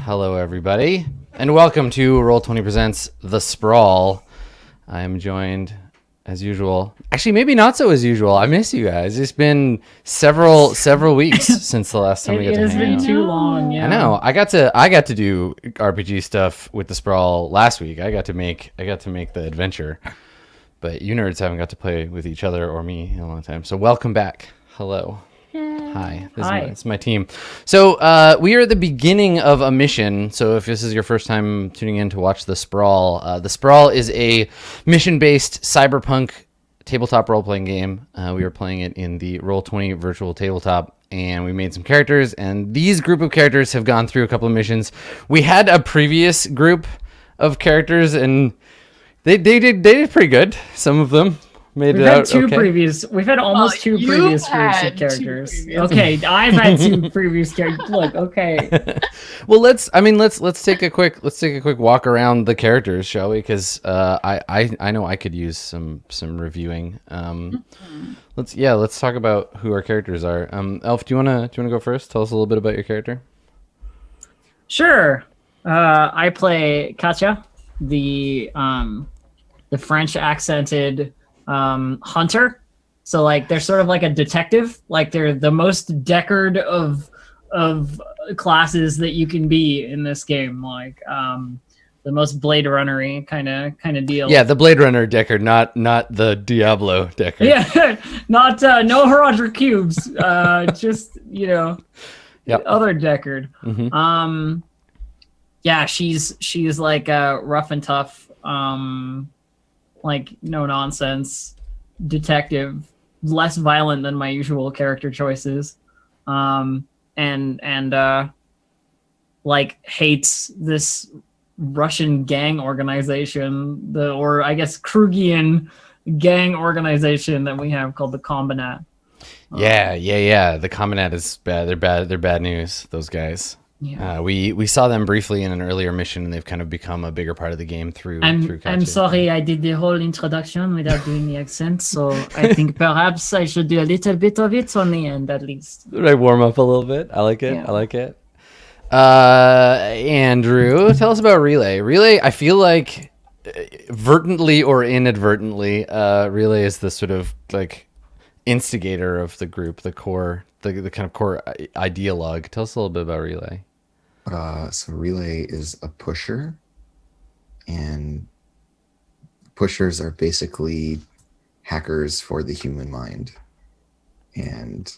Hello, everybody, and welcome to Roll20 Presents The Sprawl. I am joined, as usual. Actually, maybe not so as usual. I miss you guys. It's been several weeks since the last time we got to hang out. It has been too long. Yeah. I know. I got to do RPG stuff with the Sprawl last week. I got to make the adventure, but you nerds haven't got to play with each other or me in a long time. So welcome back. Hello. Hi. This is my team. So we are at the beginning of a mission. So if this is your first time tuning in to watch The Sprawl, The Sprawl is a mission-based cyberpunk tabletop role-playing game. We are playing it in the Roll20 virtual tabletop, and we made some characters, and these group of characters have gone through a couple of missions. We had a previous group of characters, and they did pretty good. Some of them made it out okay. We've had almost two previous groups of characters. Okay, I've had two previous characters. Look, okay. Well, let's take a quick walk around the characters, shall we? Because I know I could use some reviewing. Let's talk about who our characters are. Elf, do you wanna go first? Tell us a little bit about your character. Sure. I play Katja, the French accented hunter. So like they're sort of like a detective, like they're the most Deckard of classes that you can be in this game, like the most Blade Runner-y kind of deal. Yeah, the Blade Runner Deckard, not the Diablo Deckard. Yeah, not no Herodric cubes, just other Deckard. Mm-hmm. Yeah, she's like rough and tough, like no nonsense detective, less violent than my usual character choices, and like hates this Russian gang organization, or I guess Krugian gang organization that we have called the Combinat. Yeah. The Combinat is bad. They're bad news. Those guys. Yeah. We saw them briefly in an earlier mission, and they've kind of become a bigger part of the game through Katja. I'm sorry, I did the whole introduction without doing the accent, so I think perhaps I should do a little bit of it on the end, at least. Right, warm up a little bit. I like it. Yeah. I like it. Andrew, tell us about Relay. Relay, I feel like, vertently or inadvertently, Relay is the sort of like instigator of the group, the core, the kind of core ideologue. Tell us a little bit about Relay. So Relay is a pusher, and pushers are basically hackers for the human mind. And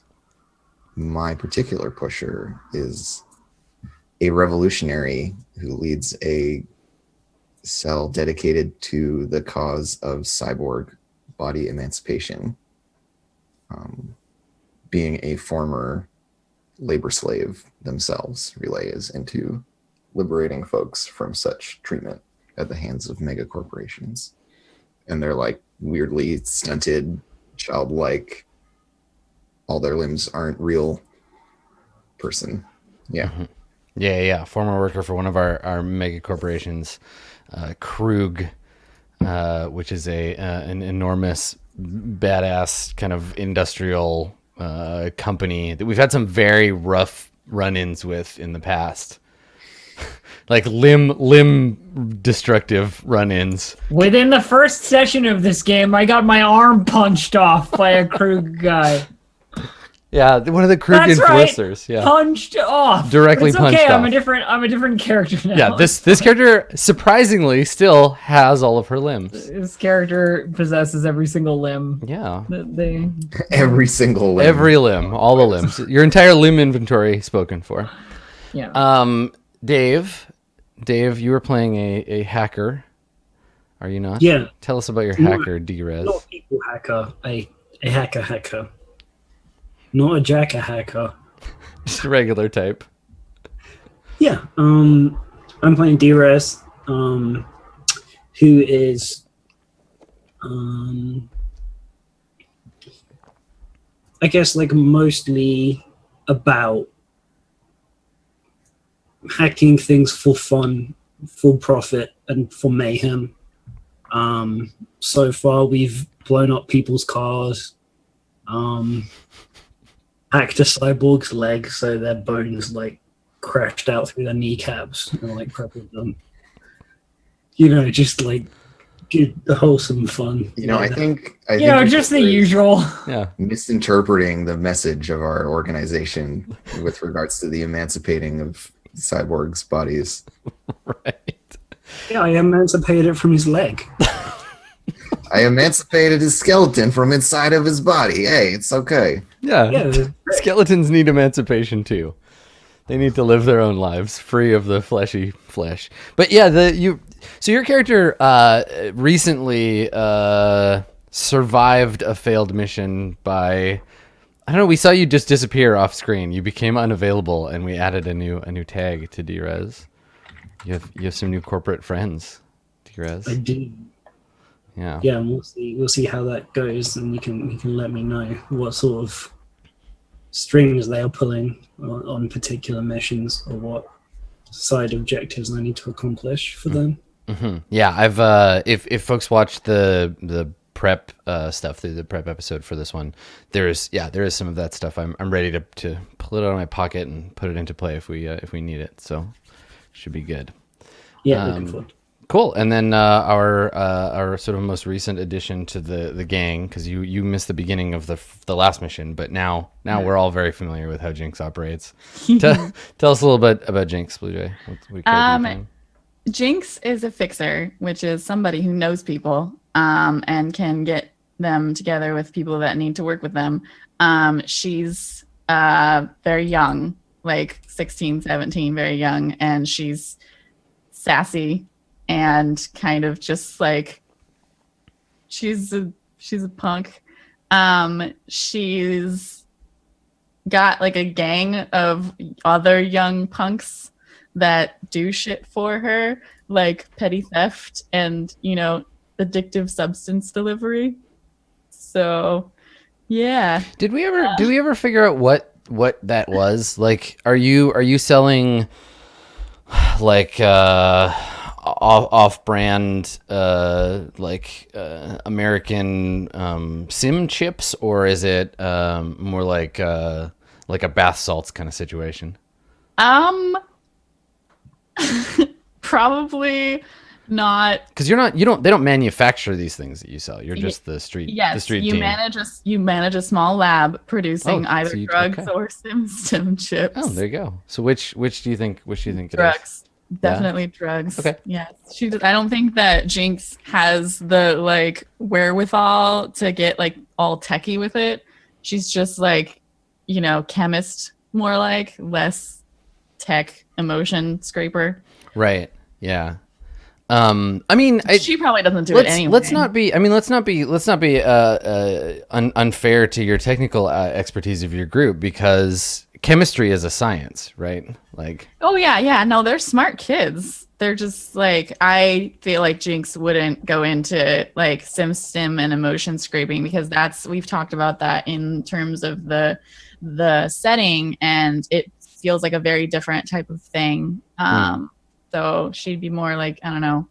my particular pusher is a revolutionary who leads a cell dedicated to the cause of cyborg body emancipation. Being a former labor slave themselves, Relay is into liberating folks from such treatment at the hands of mega corporations. And they're like weirdly stunted, childlike, all their limbs aren't real person. Yeah. Mm-hmm. Yeah. Former worker for one of our mega corporations, Krug, which is an enormous, badass kind of industrial company that we've had some very rough run-ins with in the past. Like limb destructive run-ins. Within the first session of this game, I got my arm punched off by a Krug guy. Yeah, one of the Krug enforcers. Yeah, punched off. Directly it's punched okay, off. I'm a different character now. Yeah, this character surprisingly still has all of her limbs. This character possesses every single limb. Yeah, every single limb. Every limb, all the limbs. Your entire limb inventory spoken for. Yeah. Dave, you were playing a hacker, are you not? Yeah. Tell us about your hacker, D-Rez. Not a people hacker, a hacker. Not a jacker hacker. Just a regular type. Yeah. I'm playing D-Rez, who is I guess like mostly about hacking things for fun, for profit, and for mayhem. So far we've blown up people's cars, hacked a cyborg's leg so their bones like crashed out through their kneecaps and like crippled them. You know, just like good, wholesome fun. You know, I think just the usual. Yeah. Misinterpreting the message of our organization with regards to the emancipating of cyborgs' bodies. Right. Yeah, I emancipated it from his leg. I emancipated his skeleton from inside of his body. Hey, it's okay. Yeah. Yeah, Skeletons need emancipation too. They need to live their own lives free of the fleshy flesh. But yeah, so your character recently survived a failed mission by, I don't know, we saw you just disappear off screen. You became unavailable and we added a new tag to Drez. You have some new corporate friends, Drez. I do. Yeah. Yeah, and we'll see how that goes, and you can let me know what sort of strings they are pulling on particular missions, or what side objectives I need to accomplish for them. Mm-hmm. Yeah, I've if folks watch the prep stuff through the prep episode for this one, there is some of that stuff. I'm ready to pull it out of my pocket and put it into play if we need it. So should be good. Yeah, looking forward. Cool. And then our sort of most recent addition to the gang, because you missed the beginning of the last mission, but now we're all very familiar with how Jinx operates. Tell us a little bit about Jinx, Blue Jay. Jinx is a fixer, which is somebody who knows people and can get them together with people that need to work with them. She's very young, like 16, 17, very young, and she's sassy and kind of just like she's a punk. She's got like a gang of other young punks that do shit for her, like petty theft and, addictive substance delivery. So yeah. Did we ever figure out what that was? Like, are you selling like off-brand American sim chips, or is it more like a bath salts kind of situation? Probably not, because they don't manufacture these things that you sell. You're just the street. Yes, the street you team. manage a small lab producing either drugs or sim chips. Oh, there you go. So which do you think it drugs is? Definitely drugs. Okay. Yes. I don't think that Jinx has the wherewithal to get all techie with it. She's just chemist, more less tech, emotion scraper. Right. Yeah. I mean, she probably doesn't do it anyway. Let's not be unfair to your technical expertise of your group, because chemistry is a science, right? Oh yeah. No, they're smart kids. They're just I feel like Jinx wouldn't go into sim and emotion scraping, because we've talked about that in terms of the setting, and it feels like a very different type of thing. So she'd be more I don't know,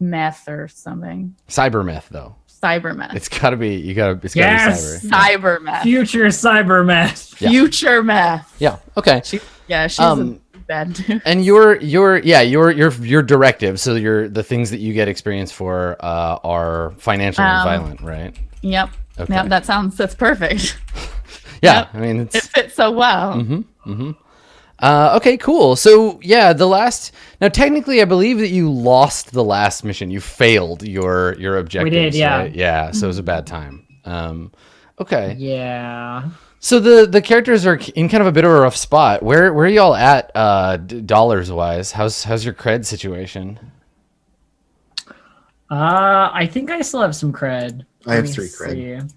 meth or something. Cyber meth, though. Cyber meth. It's gotta be. It's yes! gotta be cyber. Cyber meth. Future cyber meth. Yeah. Future meth. Yeah. Okay. She's a bad dude. And your directive. So the things that you get experience for are financial and violent, right? Yep. Okay. Yep. That's perfect. Yeah. Yep. I mean, it fits so well. Okay, cool. So yeah, now technically I believe that you lost the last mission. You failed your objectives. We did, yeah. Right? Yeah, so it was a bad time. Okay. Yeah. So the characters are in kind of a bit of a rough spot. Where are y'all at dollars wise? How's your cred situation? I think I still have some cred. I have 3 cred.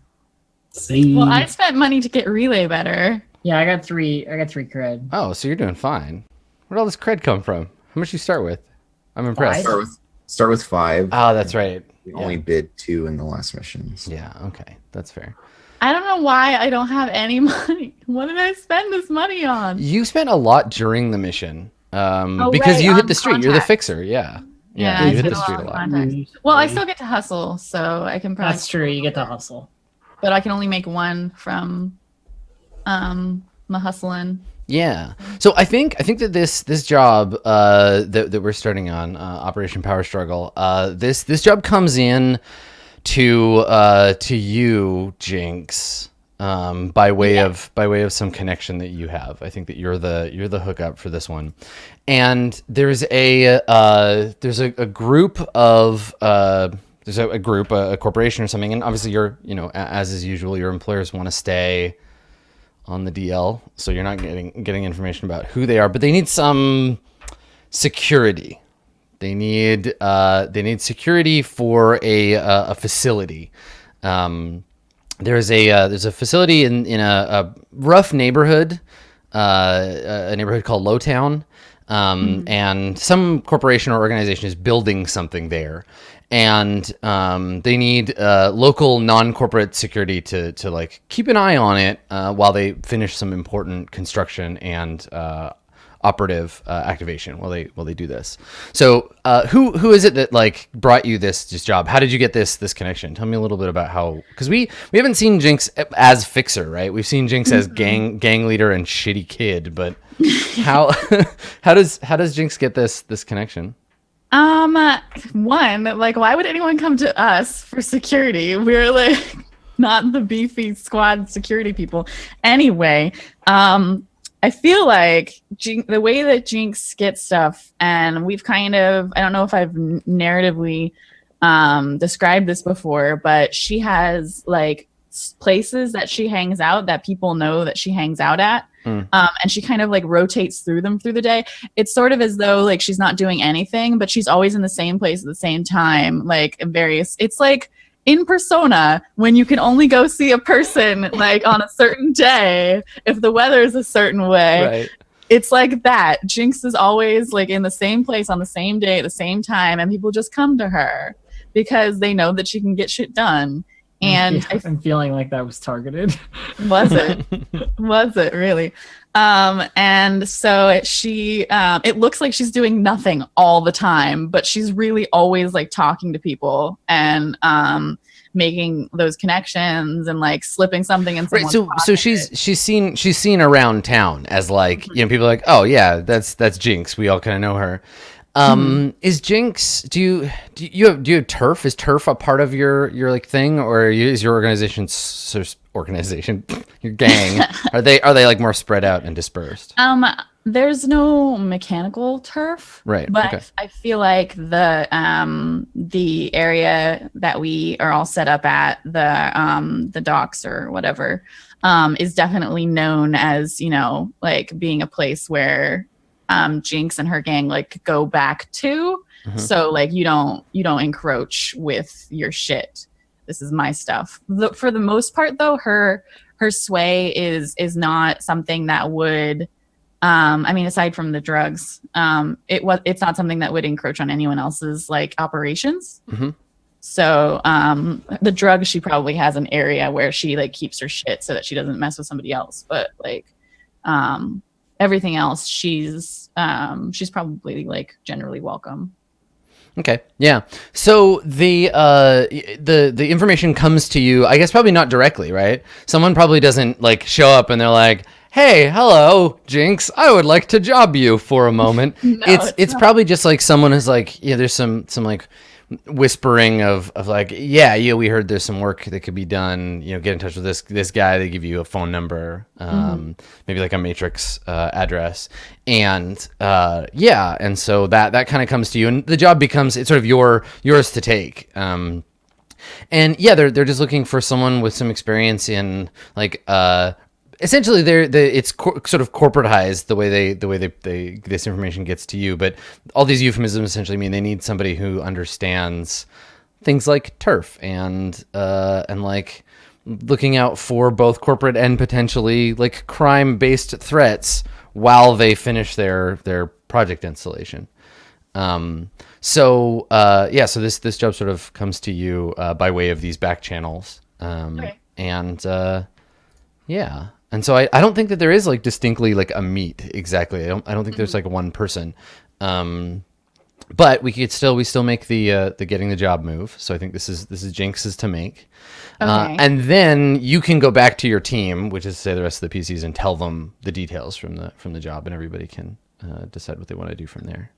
Same. Well, I spent money to get Relay better. Yeah, I got 3 cred. Oh, so you're doing fine. Where'd all this cred come from? How much you start with? I'm impressed. Start with 5. Oh, that's right. We only bid 2 in the last missions. Yeah, okay. That's fair. I don't know why I don't have any money. What did I spend this money on? You spent a lot during the mission. Because right, you hit the street. contacts. You're the fixer, yeah. Yeah, you I hit the spent street a of lot. contacts. Well, I still get to hustle, so I can probably. That's true. You get to hustle. But I can only make 1 from my hustling. Yeah. So I think that this job that we're starting on, Operation Power Struggle, this job comes in to you, Jinx, by way of some connection that you have. I think that you're the hookup for this one. And there's a group of a corporation or something, and obviously you're, as is usual, your employers want to stay on the DL, so you're not getting information about who they are, but they need some security. They need security for a facility. There's a facility in a rough neighborhood, a neighborhood called Lowtown, and some corporation or organization is building something there. And they need local non-corporate security to like keep an eye on it while they finish some important construction and operative activation while they do this. So who is it that like brought you this job? How did you get this connection? Tell me a little bit about how, because we haven't seen Jinx as fixer, right? We've seen Jinx as gang leader and shitty kid, but how does Jinx get this connection? One, like, why would anyone come to us for security? We're like not the beefy squad security people. Anyway, I feel like the way that Jinx gets stuff, and we've kind of, I don't know if I've narratively described this before, but she has like places that she hangs out that people know that she hangs out at. And she kind of like rotates through them through the day. It's sort of as though like she's not doing anything, but she's always in the same place at the same time. Like it's like in Persona when you can only go see a person like on a certain day if the weather is a certain way. Right. It's like that. Jinx is always like in the same place on the same day at the same time, and people just come to her because they know that she can get shit done. And yeah, I'm feeling like that was targeted. Was it? Was it really? And so she, it looks like she's doing nothing all the time, but she's really always like talking to people and making those connections and like slipping something in someone's pocket. So she's seen around town as like, people are like, oh yeah, that's Jinx. We all kind of know her. Is Jinx, do you have turf? Is turf a part of your like thing, or is your organization your gang? Are they like more spread out and dispersed? There's no mechanical turf, right? But okay. I feel like the area that we are all set up at, the docks or whatever, is definitely known as, like being a place where Jinx and her gang like go back to. So like you don't encroach with your shit. This is my stuff. For the most part though, her sway is not something that would aside from the drugs, it's not something that would encroach on anyone else's like operations. So the drugs, she probably has an area where she like keeps her shit so that she doesn't mess with somebody else, but like everything else, she's probably like generally welcome. Okay. Yeah. So the information comes to you, I guess probably not directly, right? Someone probably doesn't like show up and they're like, "Hey, hello, Jinx. I would like to job you for a moment." No, it's probably just like someone is like, yeah, there's some like whispering of like, yeah, we heard there's some work that could be done, get in touch with this guy. They give you a phone number, maybe like a matrix address, and and so that kind of comes to you, and the job becomes, it's sort of yours to take. And yeah, they're just looking for someone with some experience in like essentially it's sort of corporatized the way they this information gets to you, but all these euphemisms essentially mean they need somebody who understands things like turf and like looking out for both corporate and potentially like crime-based threats while they finish their project installation. So this job sort of comes to you by way of these back channels. Okay. And yeah. And so I don't think that there is like distinctly like a meet exactly. I don't think there's like one person. But we still make the getting the job move. So I think this is Jinx's to make. Okay. And then you can go back to your team, which is to say the rest of the PCs, and tell them the details from the job, and everybody can decide what they want to do from there.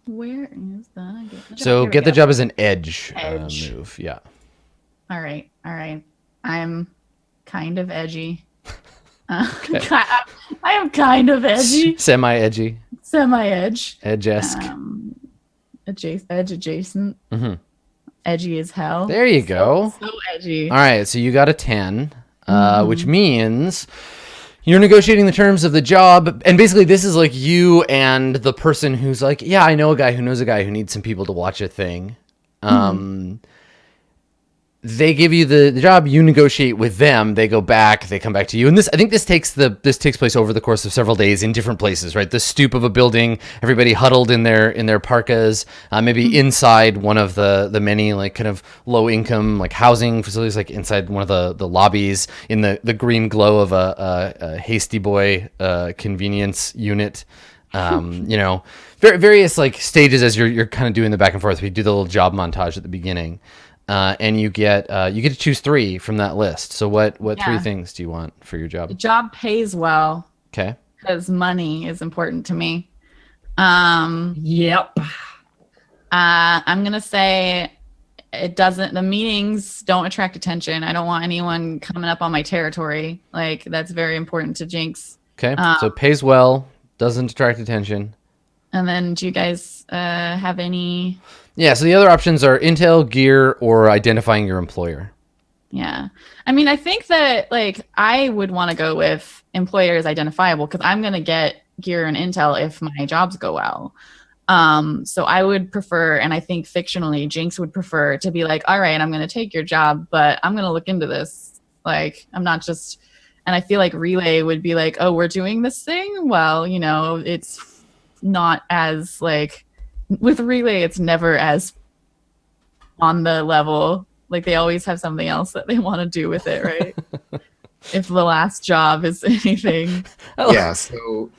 Where is that? So Here we get the go. job as an edge, Edge. move. Yeah. All right. I'm kind of edgy. Okay. I am kind of edgy. Semi-edgy. Semi-edge. Edge-esque. Edge adjacent. Mm-hmm. Edgy as hell. There you go. So edgy. All right, so you got a 10, which means you're negotiating the terms of the job. And basically, this is like you and the person who's like, yeah, I know a guy who knows a guy who needs some people to watch a thing. They give you the job, you negotiate with them, they go back, they come back to you. And I think this takes place over the course of several days in different places, right? The stoop of a building, everybody huddled in their parkas, maybe inside one of the many like kind of low income like housing facilities, like inside one of the lobbies in the green glow of a Hasty Boy convenience unit. Various like stages as you're kind of doing the back and forth. We do the little job montage at the beginning. And you get to choose 3 from that list. So what 3 things do you want for your job? The job pays well Okay. because money is important to me. Yep. I'm gonna say the meetings don't attract attention. I don't want anyone coming up on my territory. Like that's very important to Jinx. Okay. So it pays well, doesn't attract attention. And then do you guys have any? Yeah. So the other options are intel, gear, or identifying your employer. Yeah. I mean, I think that like I would want to go with employers identifiable because I'm going to get gear and intel if my jobs go well. So I would prefer, and I think fictionally Jinx would prefer to be like, all right, I'm going to take your job, but I'm going to look into this. Like, I'm not just, and I feel like Relay would be like, oh, we're doing this thing. Well, it's not as like with Relay, it's never as on the level. Like they always have something else that they want to do with it, right? If the last job is anything. Yeah, so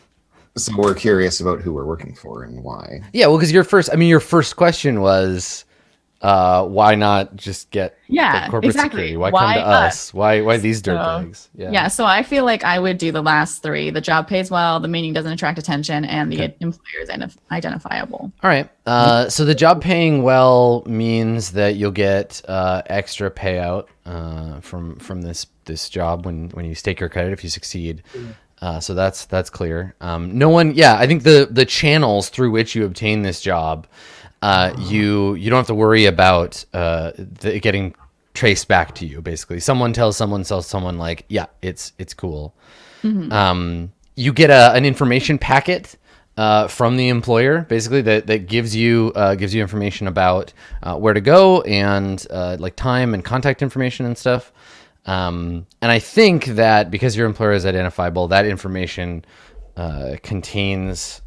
we're curious about who we're working for and why. Yeah, well, because your first question was, why not just get corporate exactly. security? Why come to us? Why these dirtbags? Yeah, so I feel like I would do the last 3. The job pays well, the meeting doesn't attract attention, and the employer is identifiable. All right. So the job paying well means that you'll get extra payout from this job when you stake your credit if you succeed. So that's clear. I think the channels through which you obtain this job, you don't have to worry about it getting traced back to you. Basically, someone tells someone like, yeah, it's cool. Mm-hmm. You get an information packet from the employer, basically that gives you information about where to go and like time and contact information and stuff. And I think that because your employer is identifiable, that information contains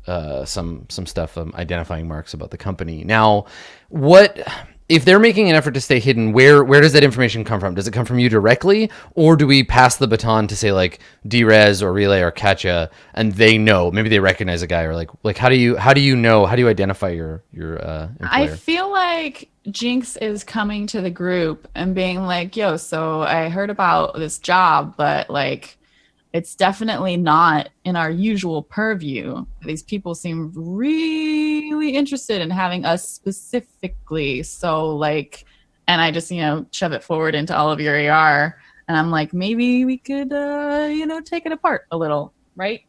some stuff, identifying marks about the company. Now, if they're making an effort to stay hidden, where does that information come from? Does it come from you directly, or do we pass the baton to say like Drez or Relay or Katya, and they know, maybe they recognize a guy, or like how do you identify your employer? I feel like Jinx is coming to the group and being like, yo, so I heard about this job, but like it's definitely not in our usual purview. These people seem really interested in having us specifically. So like, and I just, shove it forward into all of your AR. And I'm like, maybe we could, take it apart a little, right?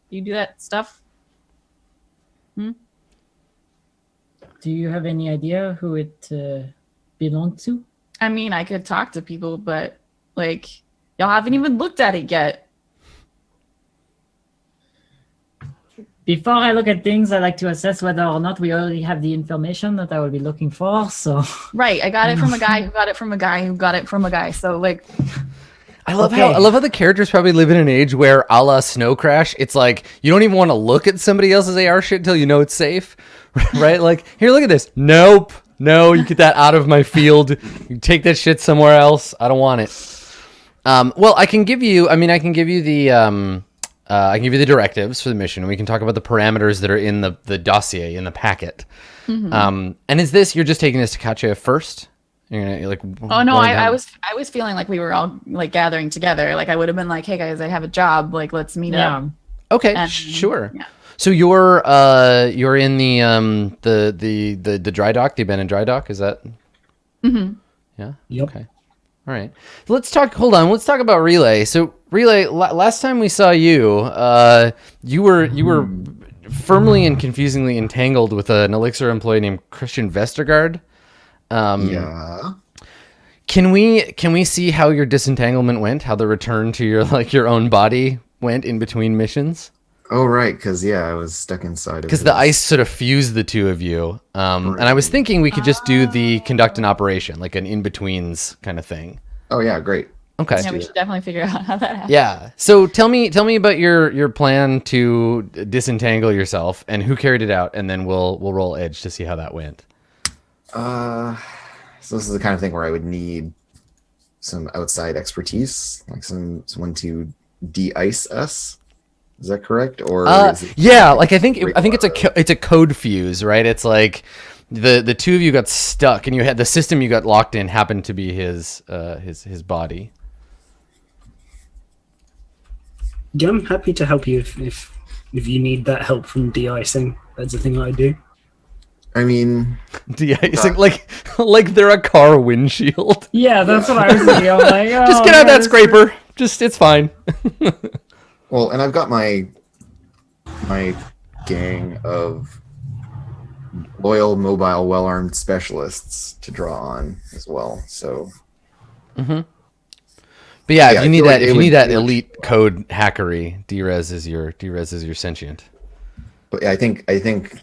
You do that stuff? Do you have any idea who it belongs to? I mean, I could talk to people, but like, y'all haven't even looked at it yet. Before I look at things, I like to assess whether or not we already have the information that I will be looking for. So right, I got it from a guy who got it from a guy who got it from a guy. So like, I love how the characters probably live in an age where, a la Snow Crash, it's like you don't even want to look at somebody else's AR shit until you know it's safe, right? Like, here, look at this. Nope, no, you get that out of my field. You take that shit somewhere else. I don't want it. Well, I can give you the I can give you the directives for the mission, and we can talk about the parameters that are in the dossier, in the packet. And is this, you're just taking this to Katya first? You're gonna, like, Oh no, run I down- was feeling like we were all like gathering together. Like I would have been like, hey guys, I have a job. Like let's meet up. Okay, And- sure. yeah. So you're in the dry dock, the abandoned dry dock. Is that? Yeah. Yep. Okay. All right. Let's talk. Hold on. Let's talk about Relay. So Relay, last time we saw you, you were firmly and confusingly entangled with an Elixir employee named Christian Vestergaard. Yeah. Can we see how your disentanglement went? How the return to your own body went in between missions? Oh, right. Because, I was stuck inside of Because the his- ice sort of fused the two of you. And I was thinking we could just do the conduct an operation, like an in-betweens kind of thing. Oh, yeah. Great. Okay. Yeah, we should definitely figure out how that happens. Yeah. So tell me about your plan to disentangle yourself and who carried it out, and then we'll roll edge to see how that went. So this is the kind of thing where I would need some outside expertise, like someone to de-ice us. Is that correct? Or is it Yeah, like I think it's a code fuse, right? It's like the two of you got stuck, and you had the system you got locked in happened to be his body. Yeah, I'm happy to help you if you need that help from de-icing. That's the thing I do. I mean, De-icing, like they're a car windshield. Yeah, that's what I was thinking. I'm like, oh, Just get out that man, scraper. It's fine. well, and I've got my gang of loyal, mobile, well-armed specialists to draw on as well. So But yeah, Yeah, if you I need feel like that, it if you would- need that it would- elite code hackery, Drez is your sentient. But I think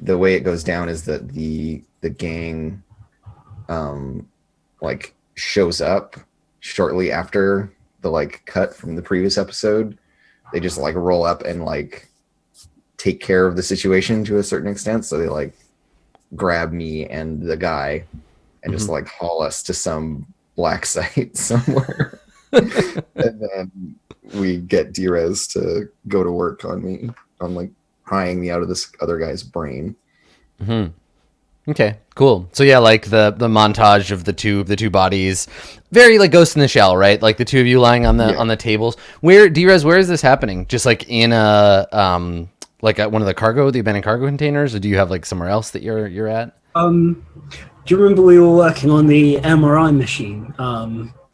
the way it goes down is that the gang like shows up shortly after the cut from the previous episode. They just roll up and take care of the situation to a certain extent. So they grab me and the guy and just haul us to some black site somewhere. And then we get Drez to go to work on me on prying me out of this other guy's brain. Okay, cool. So yeah, the montage of the two bodies, very Ghost in the Shell, right? Like the two of you lying on the tables. Where is this happening? Just in a at one of the abandoned cargo containers, or do you have somewhere else that you're at? Do you remember we were working on the MRI machine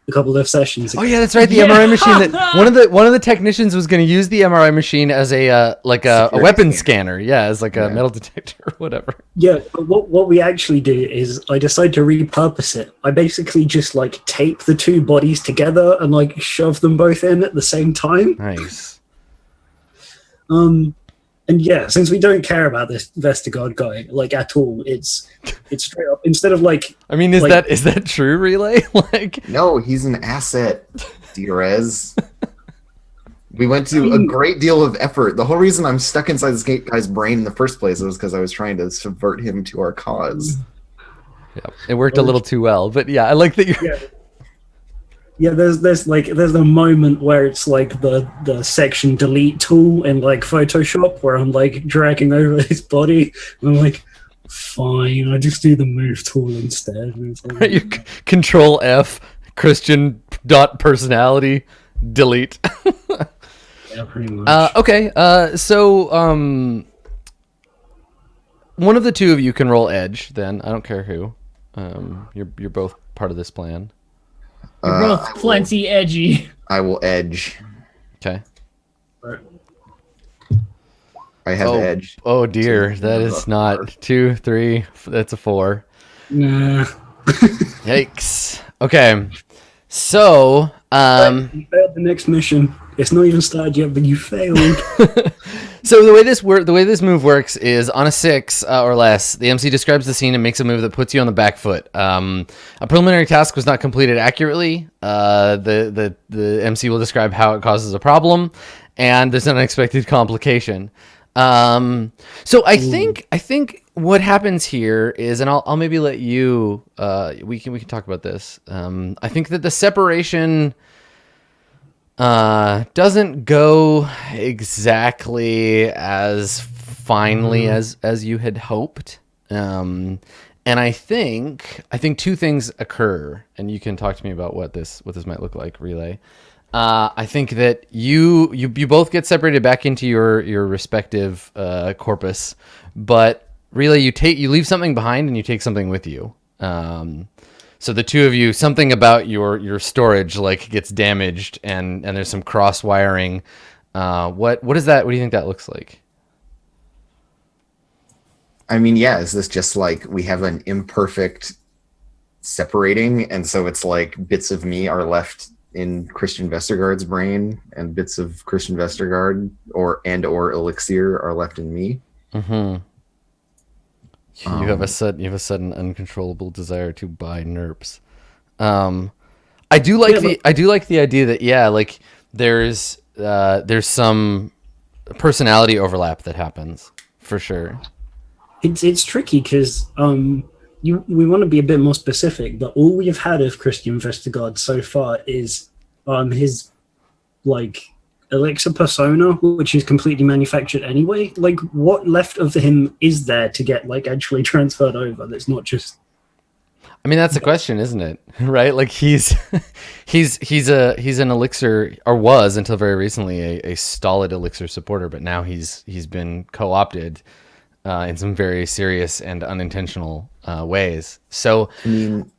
a couple of sessions ago? Oh yeah, that's right. The MRI machine. That one of the technicians was going to use the MRI machine as a weapons scanner. Yeah, as a metal detector or whatever. Yeah, but what we actually do is I decide to repurpose it. I basically just tape the two bodies together and shove them both in at the same time. Nice. And yeah, since we don't care about this Vestergaard guy at all, it's straight up instead of I mean, is that true, Relay? No, he's an asset, Drez. We went to a great deal of effort. The whole reason I'm stuck inside this guy's brain in the first place was because I was trying to subvert him to our cause. Yeah, it worked a little too well, but yeah, I like that you're. Yeah, there's the moment where it's the section delete tool in Photoshop where I'm dragging over his body and I'm fine, I just do the move tool instead. And it's You Control F, Christian dot personality, delete. yeah, pretty much. Okay. So one of the two of you can roll edge. Then I don't care who. You're both part of this plan. You're both plenty edgy. I will edge. Okay. I have edge. Oh dear, that is not 2, 3. That's a 4. Nah. Yikes. Okay. So, You failed the next mission. It's not even started yet, but you failed. so the way this move works is on a 6 or less, the MC describes the scene and makes a move that puts you on the back foot. A preliminary task was not completed accurately. The MC will describe how it causes a problem, and there's an unexpected complication. So I think what happens here is, and I'll maybe let you. We can talk about this. I think that the separation Doesn't go exactly as finely as you had hoped. And I think two things occur, and you can talk to me about what this might look like, Relay. I think that you both get separated back into your respective corpus, but Relay, you leave something behind and you take something with you. So the two of you, something about your storage like gets damaged, and there's some cross wiring. What is that? What do you think that looks like? I mean, yeah, is this just like we have an imperfect separating, and so it's like bits of me are left in Christian Vestergaard's brain, and bits of Christian Vestergaard or Elixir are left in me? Mm-hmm. You have a sudden uncontrollable desire to buy NERPs. I do like the idea that like there's some personality overlap that happens for sure. It's tricky because we want to be a bit more specific, but all we have had of Christian Vestergaard so far is his like Elixir persona, which is completely manufactured anyway. Like, what left of him is there to get like actually transferred over? That's not just. I mean, that's the question, isn't it? Right? Like he's an Elixir, or was until very recently a stolid Elixir supporter, but now he's been co-opted in some very serious and unintentional ways. So, I mean,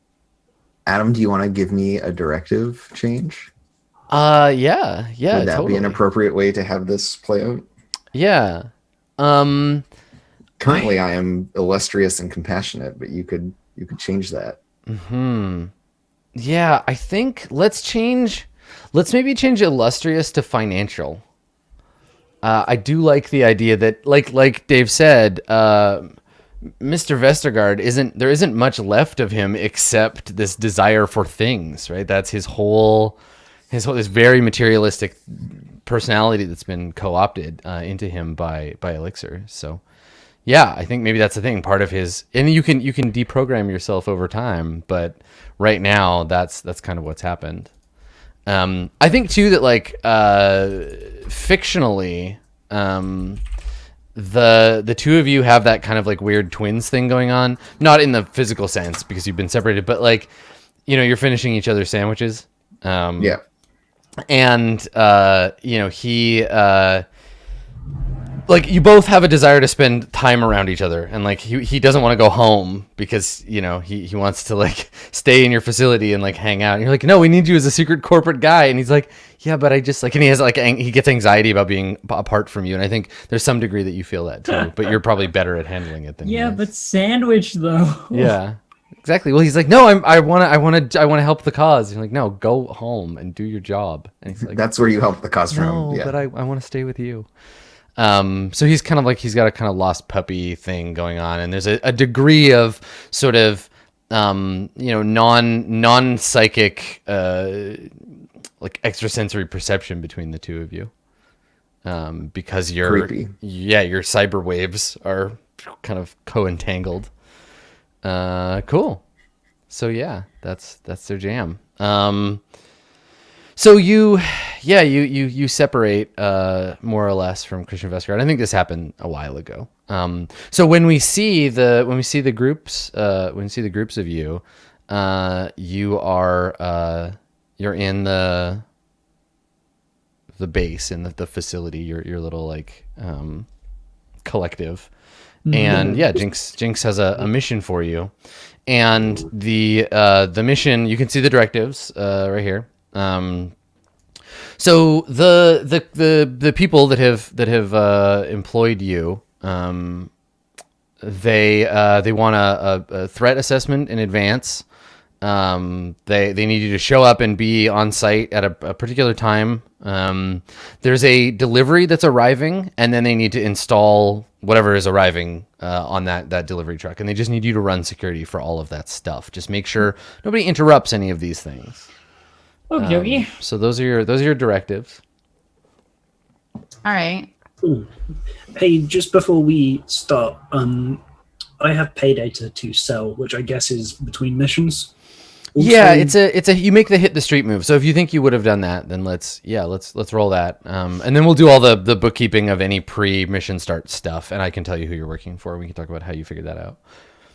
Adam, do you want to give me a directive change? Yeah. Would that totally be an appropriate way to have this play out? Yeah. Currently, I am illustrious and compassionate, but you could change that. Yeah, I think let's maybe change illustrious to financial. I do like the idea that, like Dave said, Mr. Vestergaard isn't much left of him except this desire for things, right? That's his whole this very materialistic personality that's been co-opted into him by Elixir. So yeah, I think maybe that's the thing. Part of his, and you can deprogram yourself over time, but right now that's kind of what's happened. I think too that like fictionally, the two of you have that kind of like weird twins thing going on, not in the physical sense because you've been separated, but like, you're finishing each other's sandwiches. Yeah. And he like you both have a desire to spend time around each other, and like he doesn't want to go home because he wants to like stay in your facility and like hang out, and you're like, no, we need you as a secret corporate guy, and he's like, yeah, but I just like, and he has like he gets anxiety about being apart from you, and I think there's some degree that you feel that too, but you're probably better at handling it than he is. but sandwich though. Yeah, exactly. Well, he's like, no, I want to help the cause. You're like, no, go home and do your job. And he's like, that's where you help the cause from. No, Yeah. but I want to stay with you. So he's kind of like, he's got a kind of lost puppy thing going on, and there's a degree of sort of non-psychic like extrasensory perception between the two of you, because your cyber waves are kind of co-entangled. Cool. So yeah, that's their jam. So you separate more or less from Christian Vestergaard. I think this happened a while ago. So when we see the groups of you, you're in the base, in the facility, your little like collective. And yeah, Jinx has a mission for you, and the mission, you can see the directives right here. So the people that have employed you, they want a threat assessment in advance. They need you to show up and be on site at a particular time. There's a delivery that's arriving, and then they need to install whatever is arriving on that delivery truck, and they just need you to run security for all of that stuff. Just make sure nobody interrupts any of these things. Okay. So those are your directives. All right. Cool. Hey, just before we start, I have pay data to sell, which I guess is between missions. Yeah, it's a you make the hit the street move. So if you think you would have done that, then let's roll that. And then we'll do all the bookkeeping of any pre-mission start stuff, and I can tell you who you're working for. We can talk about how you figured that out.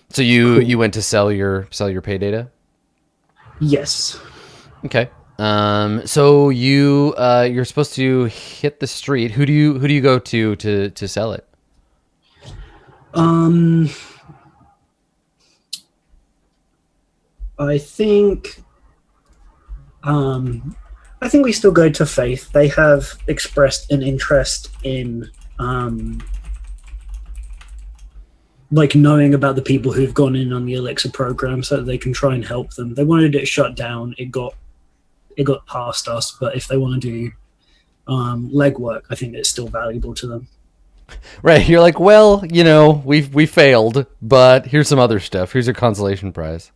So you went to sell your pay data? Yes. Okay. So you're supposed to hit the street. Who do you go to sell it? I think we still go to Faith. They have expressed an interest in like knowing about the people who've gone in on the Elixir program so that they can try and help them. They wanted it shut down. It got past us, but if they want to do legwork, I think it's still valuable to them. Right. You're like, well, we failed, but here's some other stuff. Here's your consolation prize.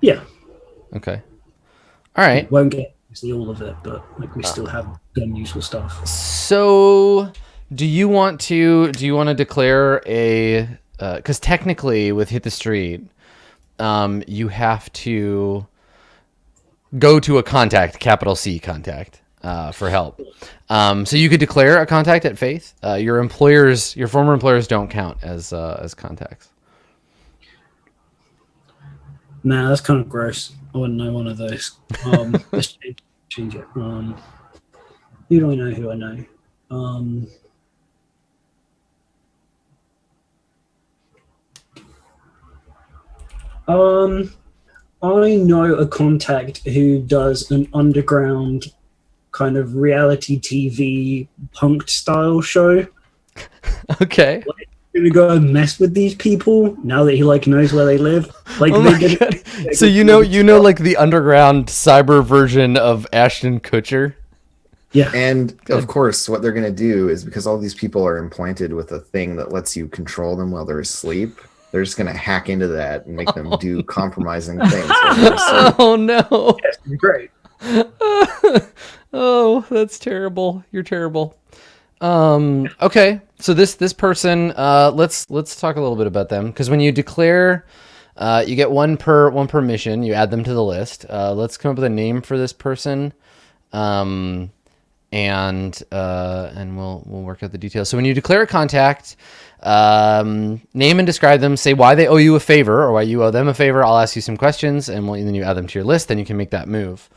Yeah. Okay. All right. Won't get to see all of it, but like we still have done useful stuff. So, do you want to declare a? Because technically, with Hit the Street, you have to go to a contact, capital C contact, for help. So you could declare a contact at Faith. Your former employers don't count as contacts. Nah, that's kind of gross. I wouldn't know one of those. Let's change it. Who do I know who I know? I know a contact who does an underground kind of reality TV punked style show. Okay. Gonna go and mess with these people now that he like knows where they live. Like, oh my God. So you know like the underground cyber version of Ashton Kutcher. Yeah. And of course, what they're going to do is, because all these people are implanted with a thing that lets you control them while they're asleep, they're just going to hack into that and make them do compromising things. Oh no. Yes, great. Oh, that's terrible. You're terrible. Okay. So this person, let's talk a little bit about them, because when you declare, you get one per mission. You add them to the list. Let's come up with a name for this person, and we'll work out the details. So when you declare a contact, name and describe them. Say why they owe you a favor or why you owe them a favor. I'll ask you some questions, and then you add them to your list. Then you can make that move.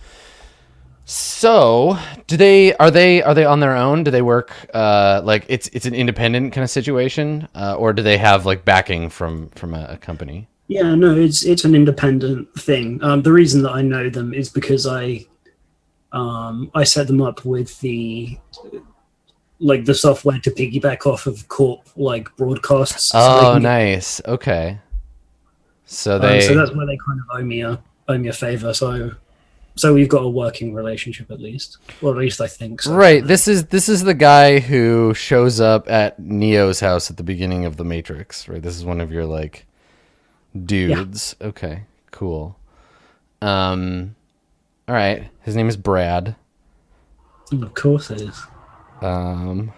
So, are they on their own? Do they work like it's an independent kind of situation, or do they have like backing from a company? Yeah, no, it's an independent thing. The reason that I know them is because I set them up with the software to piggyback off of corp like broadcasts. Oh, nice. Okay. So that's where they kind of owe me a favor. So we've got a working relationship at least. Well, at least I think so. Right. This is the guy who shows up at Neo's house at the beginning of The Matrix, right? This is one of your like dudes. Yeah. Okay. Cool. All right. His name is Brad. Of course it is. And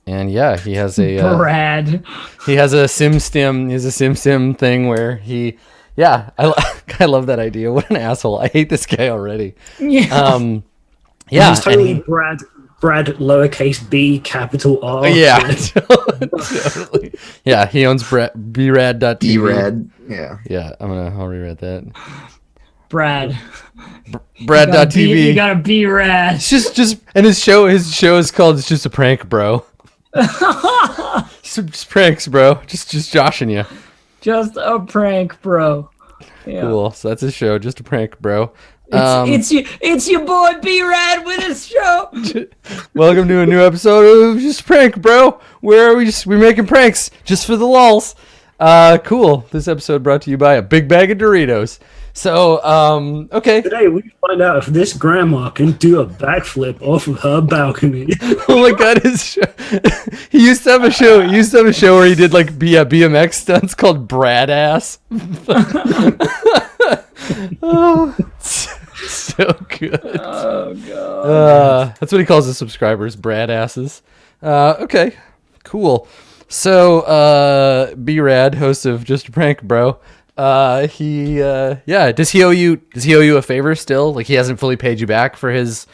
yeah, he has a Brad. He has a SimStim. He has a SimStim thing where he. Yeah, I love that idea. What an asshole! I hate this guy already. Yeah. Yeah. He's totally Brad lowercase b capital R. Yeah. Totally. Yeah, he owns brad.tv. B-Rad. Yeah. Yeah, I'll rewrite that. Brad. Brad.tv. You gotta be rad. It's just and his show is called It's Just a Prank, Bro. just pranks, bro. Just joshing you. Just a prank, bro. Yeah. Cool. So that's his show, Just a Prank, Bro. It's your boy B Rad with his show. Welcome to a new episode of Just a Prank, Bro. Where we're making pranks just for the lulz. Cool. This episode brought to you by a big bag of Doritos. So, okay. Today we find out if this grandma can do a backflip off of her balcony. Oh my God, his show. He used to have a show. Where he did like BMX stunts called Brad Ass. Oh, so good. Oh God. That's what he calls his subscribers, Brad Asses. Okay, cool. So, B-Rad, host of Just a Prank, Bro. Does he owe you a favor still? Like he hasn't fully paid you back for his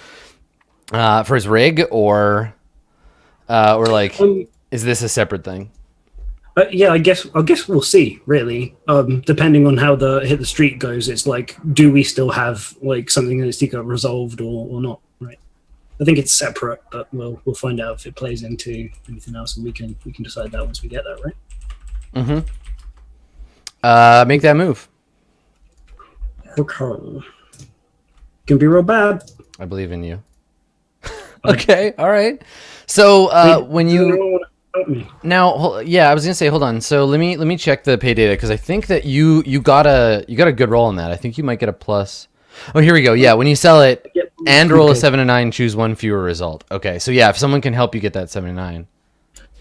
rig, or like is this a separate thing? Yeah, I guess we'll see. Really, depending on how the hit the street goes, it's like, do we still have like something that needs to get resolved or not? Right. I think it's separate, but we'll find out if it plays into anything else, and we can decide that once we get that, right? Mm-hmm. Make that move. Okay. Can be real bad. I believe in you. Okay. All right. So when you now, yeah, I was gonna say, hold on. So let me check the pay data, because I think that you got a good roll on that. I think you might get a plus. Oh, here we go. Yeah, when you sell it and roll a 7 to 9, choose one fewer result. Okay, so yeah, if someone can help you get that 7 to 9.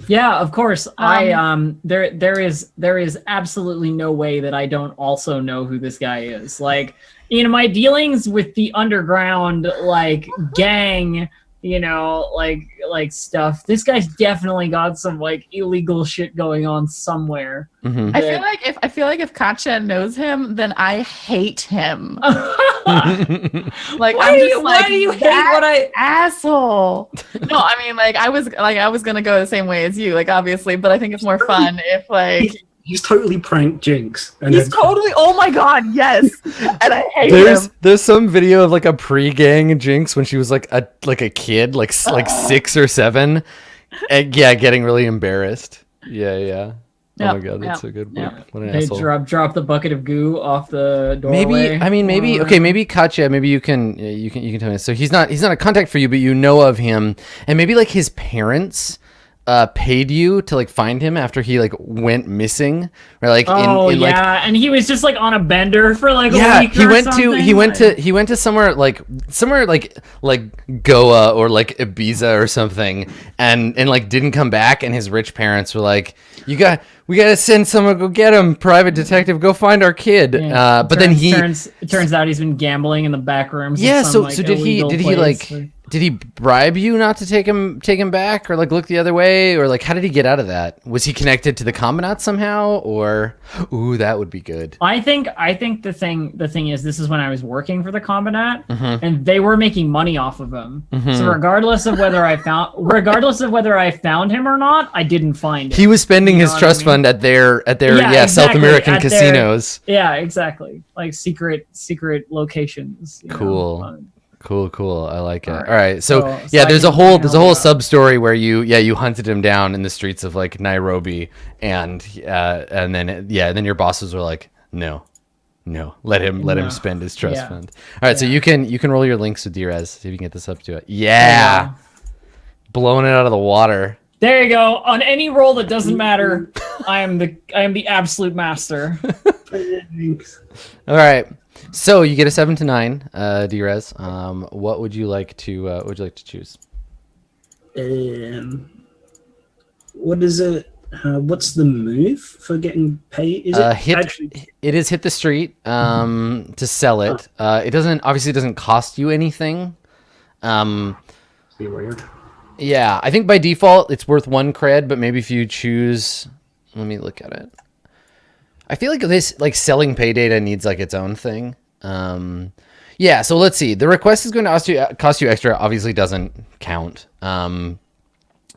Yeah, of course. There is absolutely no way that I don't also know who this guy is. Like, in my dealings with the underground like gang, like stuff, this guy's definitely got some like illegal shit going on somewhere. Mm-hmm. I feel like if Katya knows him, then I hate him. Like, why do you hate what I asshole? No, I mean, like I was gonna go the same way as you, like obviously, but I think it's more fun if like he's totally pranked Jinx. And he's totally, oh my god, yes. And I hate him. There's some video of like a pre-gang Jinx when she was like a kid, like 6 or 7, and yeah, getting really embarrassed. Yeah. Oh my god, that's so good. Yep. What an They asshole. drop the bucket of goo off the doorway. Maybe Katya, maybe you can tell me. So he's not a contact for you, but you know of him, and maybe like his parents paid you to like find him after he like went missing, or like and he was just like on a bender for like a week he went to somewhere like Goa or like Ibiza or something, and like didn't come back, and his rich parents were like, we gotta send someone, go get him, private detective, go find our kid. But then it turns out he's been gambling in the back rooms. Yeah, so did he bribe you not to take him back, or like look the other way, or like how did he get out of that? Was he connected to the combinat somehow, or that would be good. I think the thing is, this is when I was working for the combinat, Mm-hmm. and they were making money off of him. Mm-hmm. So regardless of whether I found him or not, I didn't find him. He was spending his trust fund at their exactly, South American casinos. Yeah, exactly. Like secret locations. Cool. I like it. All All right. So there's a whole sub story where you hunted him down in the streets of like Nairobi, and then your bosses were like, no, let him spend his trust fund. All right. So you can roll your links with Drez, see if you can get this up to it. Yeah. Blowing it out of the water. There you go. On any roll that doesn't matter, I am the absolute master. All right. So you get a 7 to 9, Drez. What would you like to choose? What is it? What's the move for getting paid? Is it is hit the street to sell it. It doesn't cost you anything. Be weird. Yeah, I think by default it's worth 1 cred, but maybe if you choose, let me look at it. I feel like this like selling pay data needs like its own thing. Yeah, so let's see. The request is going to cost you extra. Obviously doesn't count. You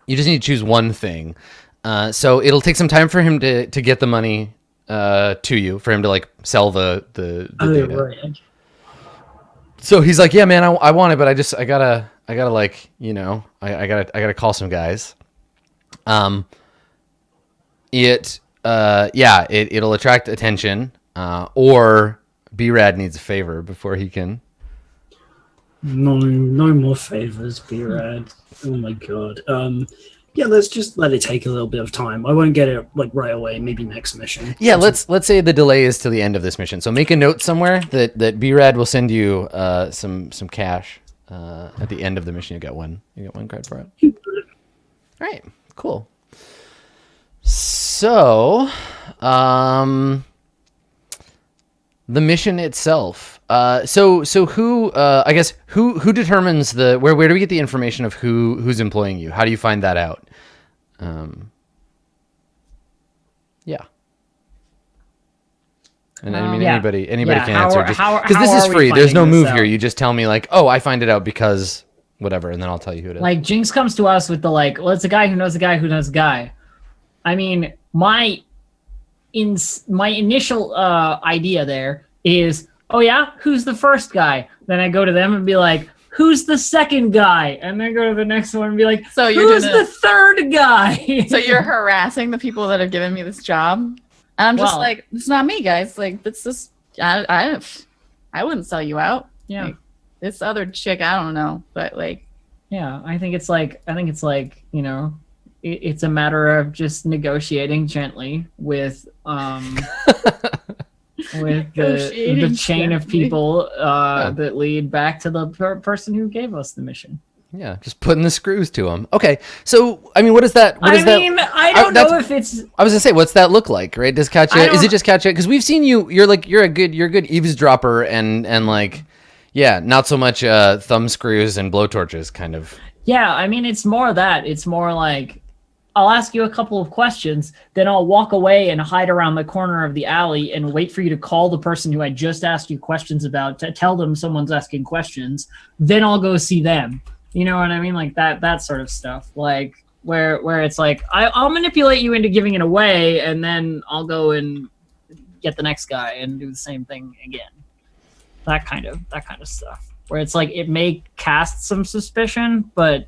just need to choose one thing. So it'll take some time for him to get the money to you, for him to like sell the data. Right. So he's like, yeah, man, I want it, but I gotta like, I gotta call some guys. It'll attract attention, or B-Rad needs a favor before he can. No more favors, B-Rad. Oh my god. Let's just let it take a little bit of time. I won't get it like right away. Maybe next mission. Yeah, let's say the delay is till the end of this mission. So make a note somewhere that B-Rad will send you some cash at the end of the mission. You get one credit for it. All right, cool. So, the mission itself. So who? I guess who determines where do we get the information of who's employing you? How do you find that out? Yeah. And I mean, Yeah. anybody Yeah, can how answer. are- how- Because how this is are we free. There's no finding this move here. out? You just tell me like, oh, I find it out because whatever, and then I'll tell you who it is. Like Jinx comes to us with the like, well, it's a guy who knows a guy who knows a guy. I mean, my initial idea there is, oh yeah, who's the first guy? Then I go to them and be like, who's the second guy? And then go to the next one and be like, So you're who's doing the third guy? So you're harassing the people that have given me this job, and I'm just Well- like, it's not me, guys. Like, it's just I wouldn't sell you out. yeah. Like, this other chick, I don't know, but like, Yeah, I think it's like you know, it's a matter of just negotiating gently with with the Negotiating chain of gently. people that lead back to the person who gave us the mission. Yeah, just putting the screws to them. Okay, so I mean, what is that? What I is that? mean, I don't that's- know if it's I was gonna say, what's that look like, right? Does Katya? I Is it don't- just Katya? Because we've seen you. You're a good eavesdropper and like, yeah, not so much thumb screws and blowtorches kind of. yeah. I mean, it's more that it's more like I'll ask you a couple of questions, then I'll walk away and hide around the corner of the alley and wait for you to call the person who I just asked you questions about to tell them someone's asking questions. Then I'll go see them. You know what I mean? Like that sort of stuff. Like where it's like I'll manipulate you into giving it away, and then I'll go and get the next guy and do the same thing again. That kind of stuff. Where it's like it may cast some suspicion, but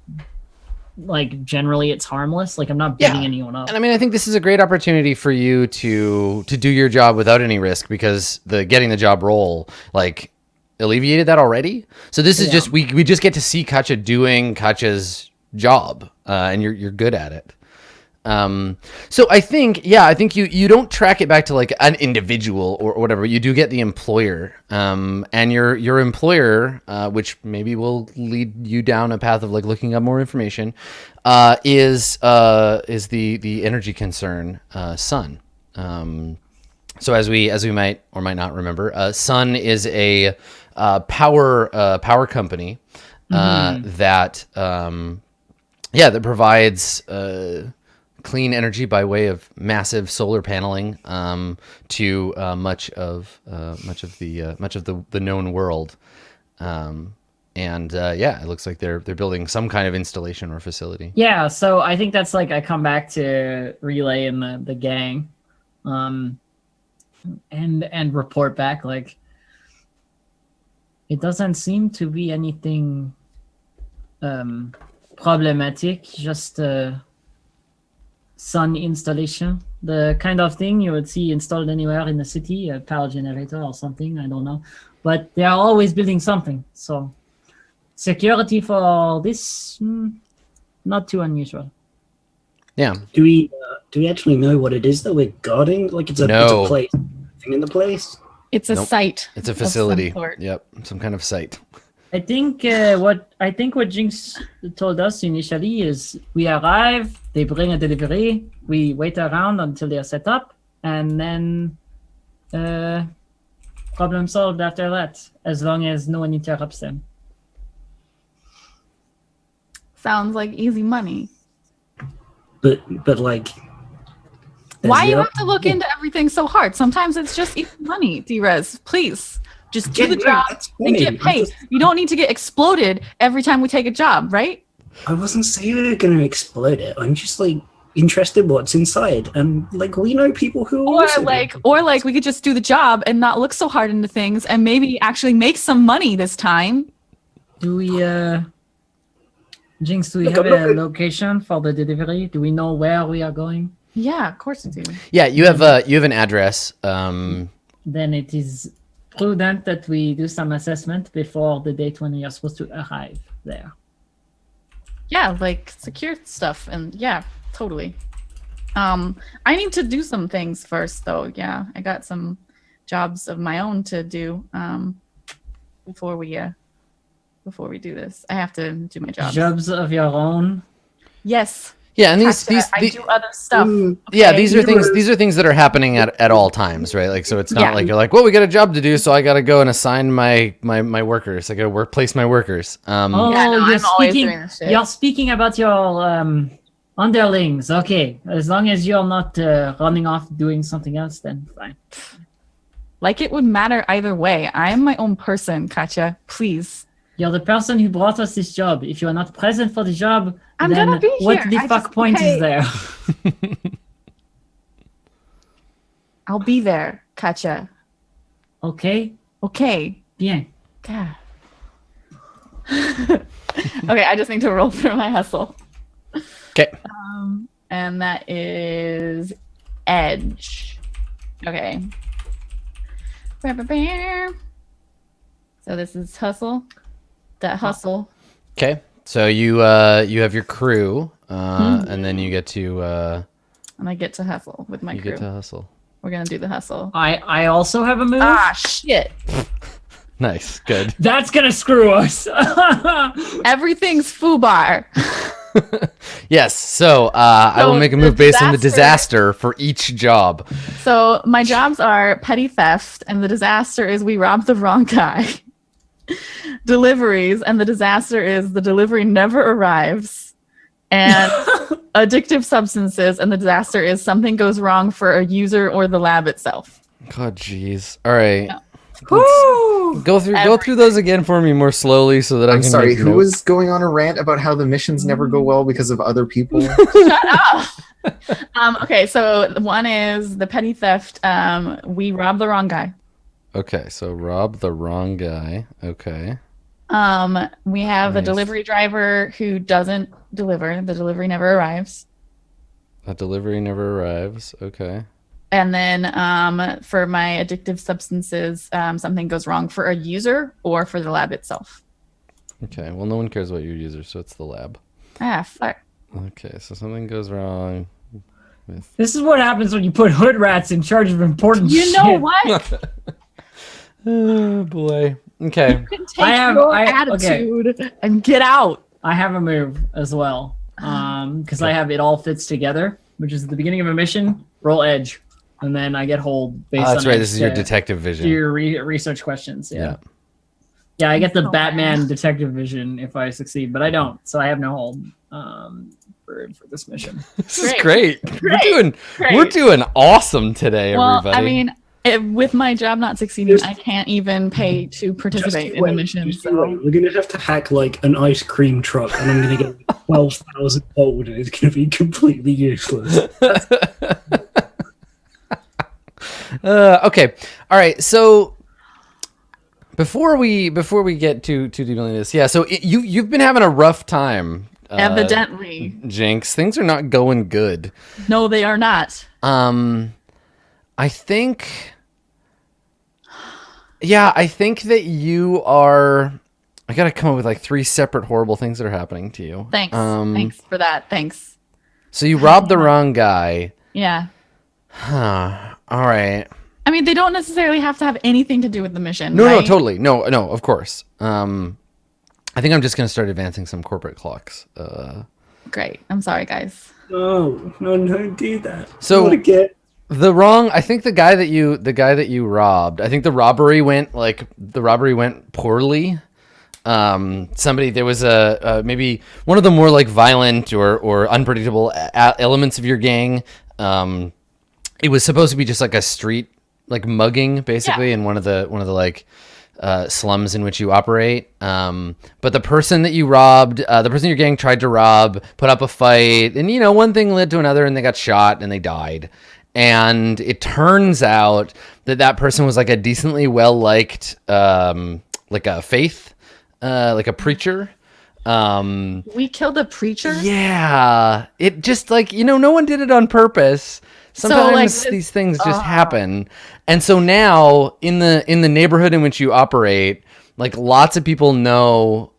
like generally it's harmless. Like I'm not beating Yeah. anyone up. And I mean, I think this is a great opportunity for you to do your job without any risk, because the getting the job role like alleviated that already. So this is Yeah. just we just get to see Katya doing Katya's job, and you're good at it. So I think you don't track it back to like an individual or whatever. You do get the employer, and your employer, which maybe will lead you down a path of like looking up more information, is the energy concern, Sun. So as we might or might not remember, Sun is a power company that that provides clean energy by way of massive solar paneling to much of the known world, it looks like they're building some kind of installation or facility. Yeah, so I think that's like I come back to Relay and the gang, and report back like it doesn't seem to be anything problematic, just sun installation, the kind of thing you would see installed anywhere in the city, a power generator or something, I don't know, but they are always building something. So security for this, not too unusual. Yeah. Do we actually know what it is that we're guarding? Like it's a place thing in the place. it's a Nope. site. It's a of some facility. sort. Yep, some kind of site. I think what Jinx told us initially is we arrive, they bring a delivery, we wait around until they're set up, and then problem solved after that, as long as no one interrupts them. Sounds like easy money. But like, there's Why the you other- have to look into everything so hard? Sometimes it's just easy money, D-Rez. Please. Just do Yeah, the no, job that's and fine. get I'm paid. just- You don't need to get exploded every time we take a job, right? I wasn't saying we were going to explode it. I'm just like interested what's inside, and like we know people who are also Or like we could just do the job and not look so hard into things and maybe actually make some money this time. Do we, Jinx, do we Look, have I'm not a gonna- location for the delivery? Do we know where we are going? Yeah, of course we do. Yeah, you have an address. Then it is prudent that we do some assessment before the date when we are supposed to arrive there. Yeah, like secure stuff and yeah, totally. I need to do some things first though. Yeah, I got some jobs of my own to do before we do this. I have to do my job. Jobs of your own. Yes. Yeah, and I do other stuff. yeah, okay? these are things that are happening at all times, right? Like, so it's not Yeah. like you're like, well, we got a job to do, so I got to go and assign my workers. I got to place my workers. Oh, Yeah, no, you're I'm always speaking. doing this shit. You're speaking about your underlings. Okay, as long as you're not running off doing something else, then fine. Like it would matter either way. I am my own person, Katya. Please. You're the person who brought us this job. If you are not present for the job, I'm then gonna be what here. the fuck point is there? I'll be there, Katya. Okay, Okay. bien. God. Okay, I just need to roll through my hustle. Okay. And that is edge. Okay. So this is hustle. That hustle. Okay. So you have your crew, and then you get to And I get to hustle with my you crew. get to hustle. We're gonna do the hustle. I also have a move. Ah, shit. Nice. Good. That's gonna screw us. Everything's foobar. Yes. So I will So make a the move based on the disaster- disaster for each job. So my jobs are petty theft, and the disaster is we robbed the wrong guy. Deliveries, and the disaster is the delivery never arrives. And addictive substances, and the disaster is something goes wrong for a user or the lab itself. God, jeez. All right. Yeah. Woo! Go through those again for me more slowly so that I I'm can. sorry, make who notes. was going on a rant about how the missions never go well because of other people? Shut up. Okay, so one is the petty theft. We robbed the wrong guy. Okay, so rob the wrong guy. Okay. We have a Nice. delivery driver who doesn't deliver. The delivery never arrives. A delivery never arrives. Okay. And then for my addictive substances, something goes wrong for a user or for the lab itself. Okay. Well, no one cares about your user, so it's the lab. Ah, fuck. Okay, so something goes wrong. This is what happens when you put hood rats in charge of important You shit. know what? Oh boy. Okay. You can take I have- your I- okay. attitude and get out. I have a move as well. Because I have it all fits together, which is at the beginning of a mission, roll edge. And then I get hold based on That's right. edge This is your to detective do vision. your research questions. Yeah. Yeah, I get the Oh, Batman man. detective vision if I succeed, but I don't, so I have no hold for this mission. This is great. Great. We're doing awesome today, Well, everybody. I mean, with my job not succeeding, I can't even pay to participate in the mission. Just So wait. We're gonna have to hack like an ice cream truck, and I'm gonna get 12,000 gold, and it's gonna be completely useless. Okay. All right. So before we get too deep into this, yeah. So you've been having a rough time. evidently, Jinx, things are not going good. no, they are not. I think. Yeah, I think that you are. I gotta come up with like 3 separate horrible things that are happening to you. Thanks. Thanks for that. Thanks. So you robbed the wrong guy. Yeah. Huh. All right. I mean, they don't necessarily have to have anything to do with the mission. No, right? totally. No, of course. I think I'm just gonna start advancing some corporate clocks. Great. I'm sorry, guys. No, don't do that. So- Not again. I think the guy that you robbed, I think the robbery went poorly. There was maybe one of the more like violent or unpredictable elements of your gang. It was supposed to be just like a street like mugging basically in one of the like slums in which you operate. But the person that you robbed, the person your gang tried to rob, put up a fight, and one thing led to another, and they got shot and they died. And it turns out that person was like a decently well liked, like a faith, like a preacher. We killed a preacher. Yeah, it just like no one did it on purpose. Sometimes these things just happen. And so now in the neighborhood in which you operate, like lots of people know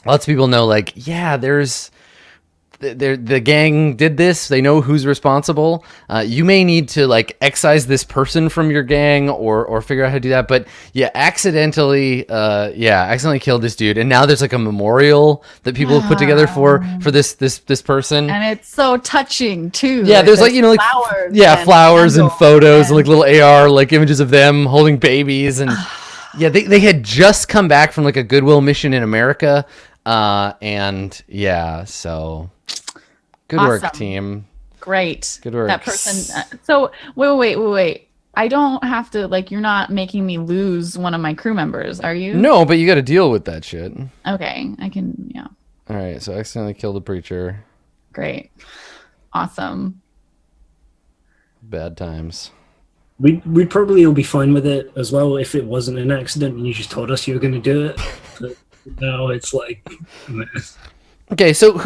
like, yeah, the gang did this. They know who's responsible. You may need to like excise this person from your gang or figure out how to do that. But yeah, accidentally killed this dude. And now there's like a memorial that people have put together for this person. And it's so touching too. Yeah, there's like like flowers. Flowers and candles photos and like little AR like images of them holding babies and yeah, they had just come back from like a Goodwill mission in America, and yeah, so good work, Awesome. team. Great. Good work. That person. So wait. I don't have to, like, you're not making me lose one of my crew members, are you? No, but you got to deal with that shit. Okay, I can, yeah. All right, so accidentally killed the preacher. Great. Awesome. Bad times. We'd probably all be fine with it as well if it wasn't an accident and you just told us you were going to do it. But now it's like, meh. Okay, so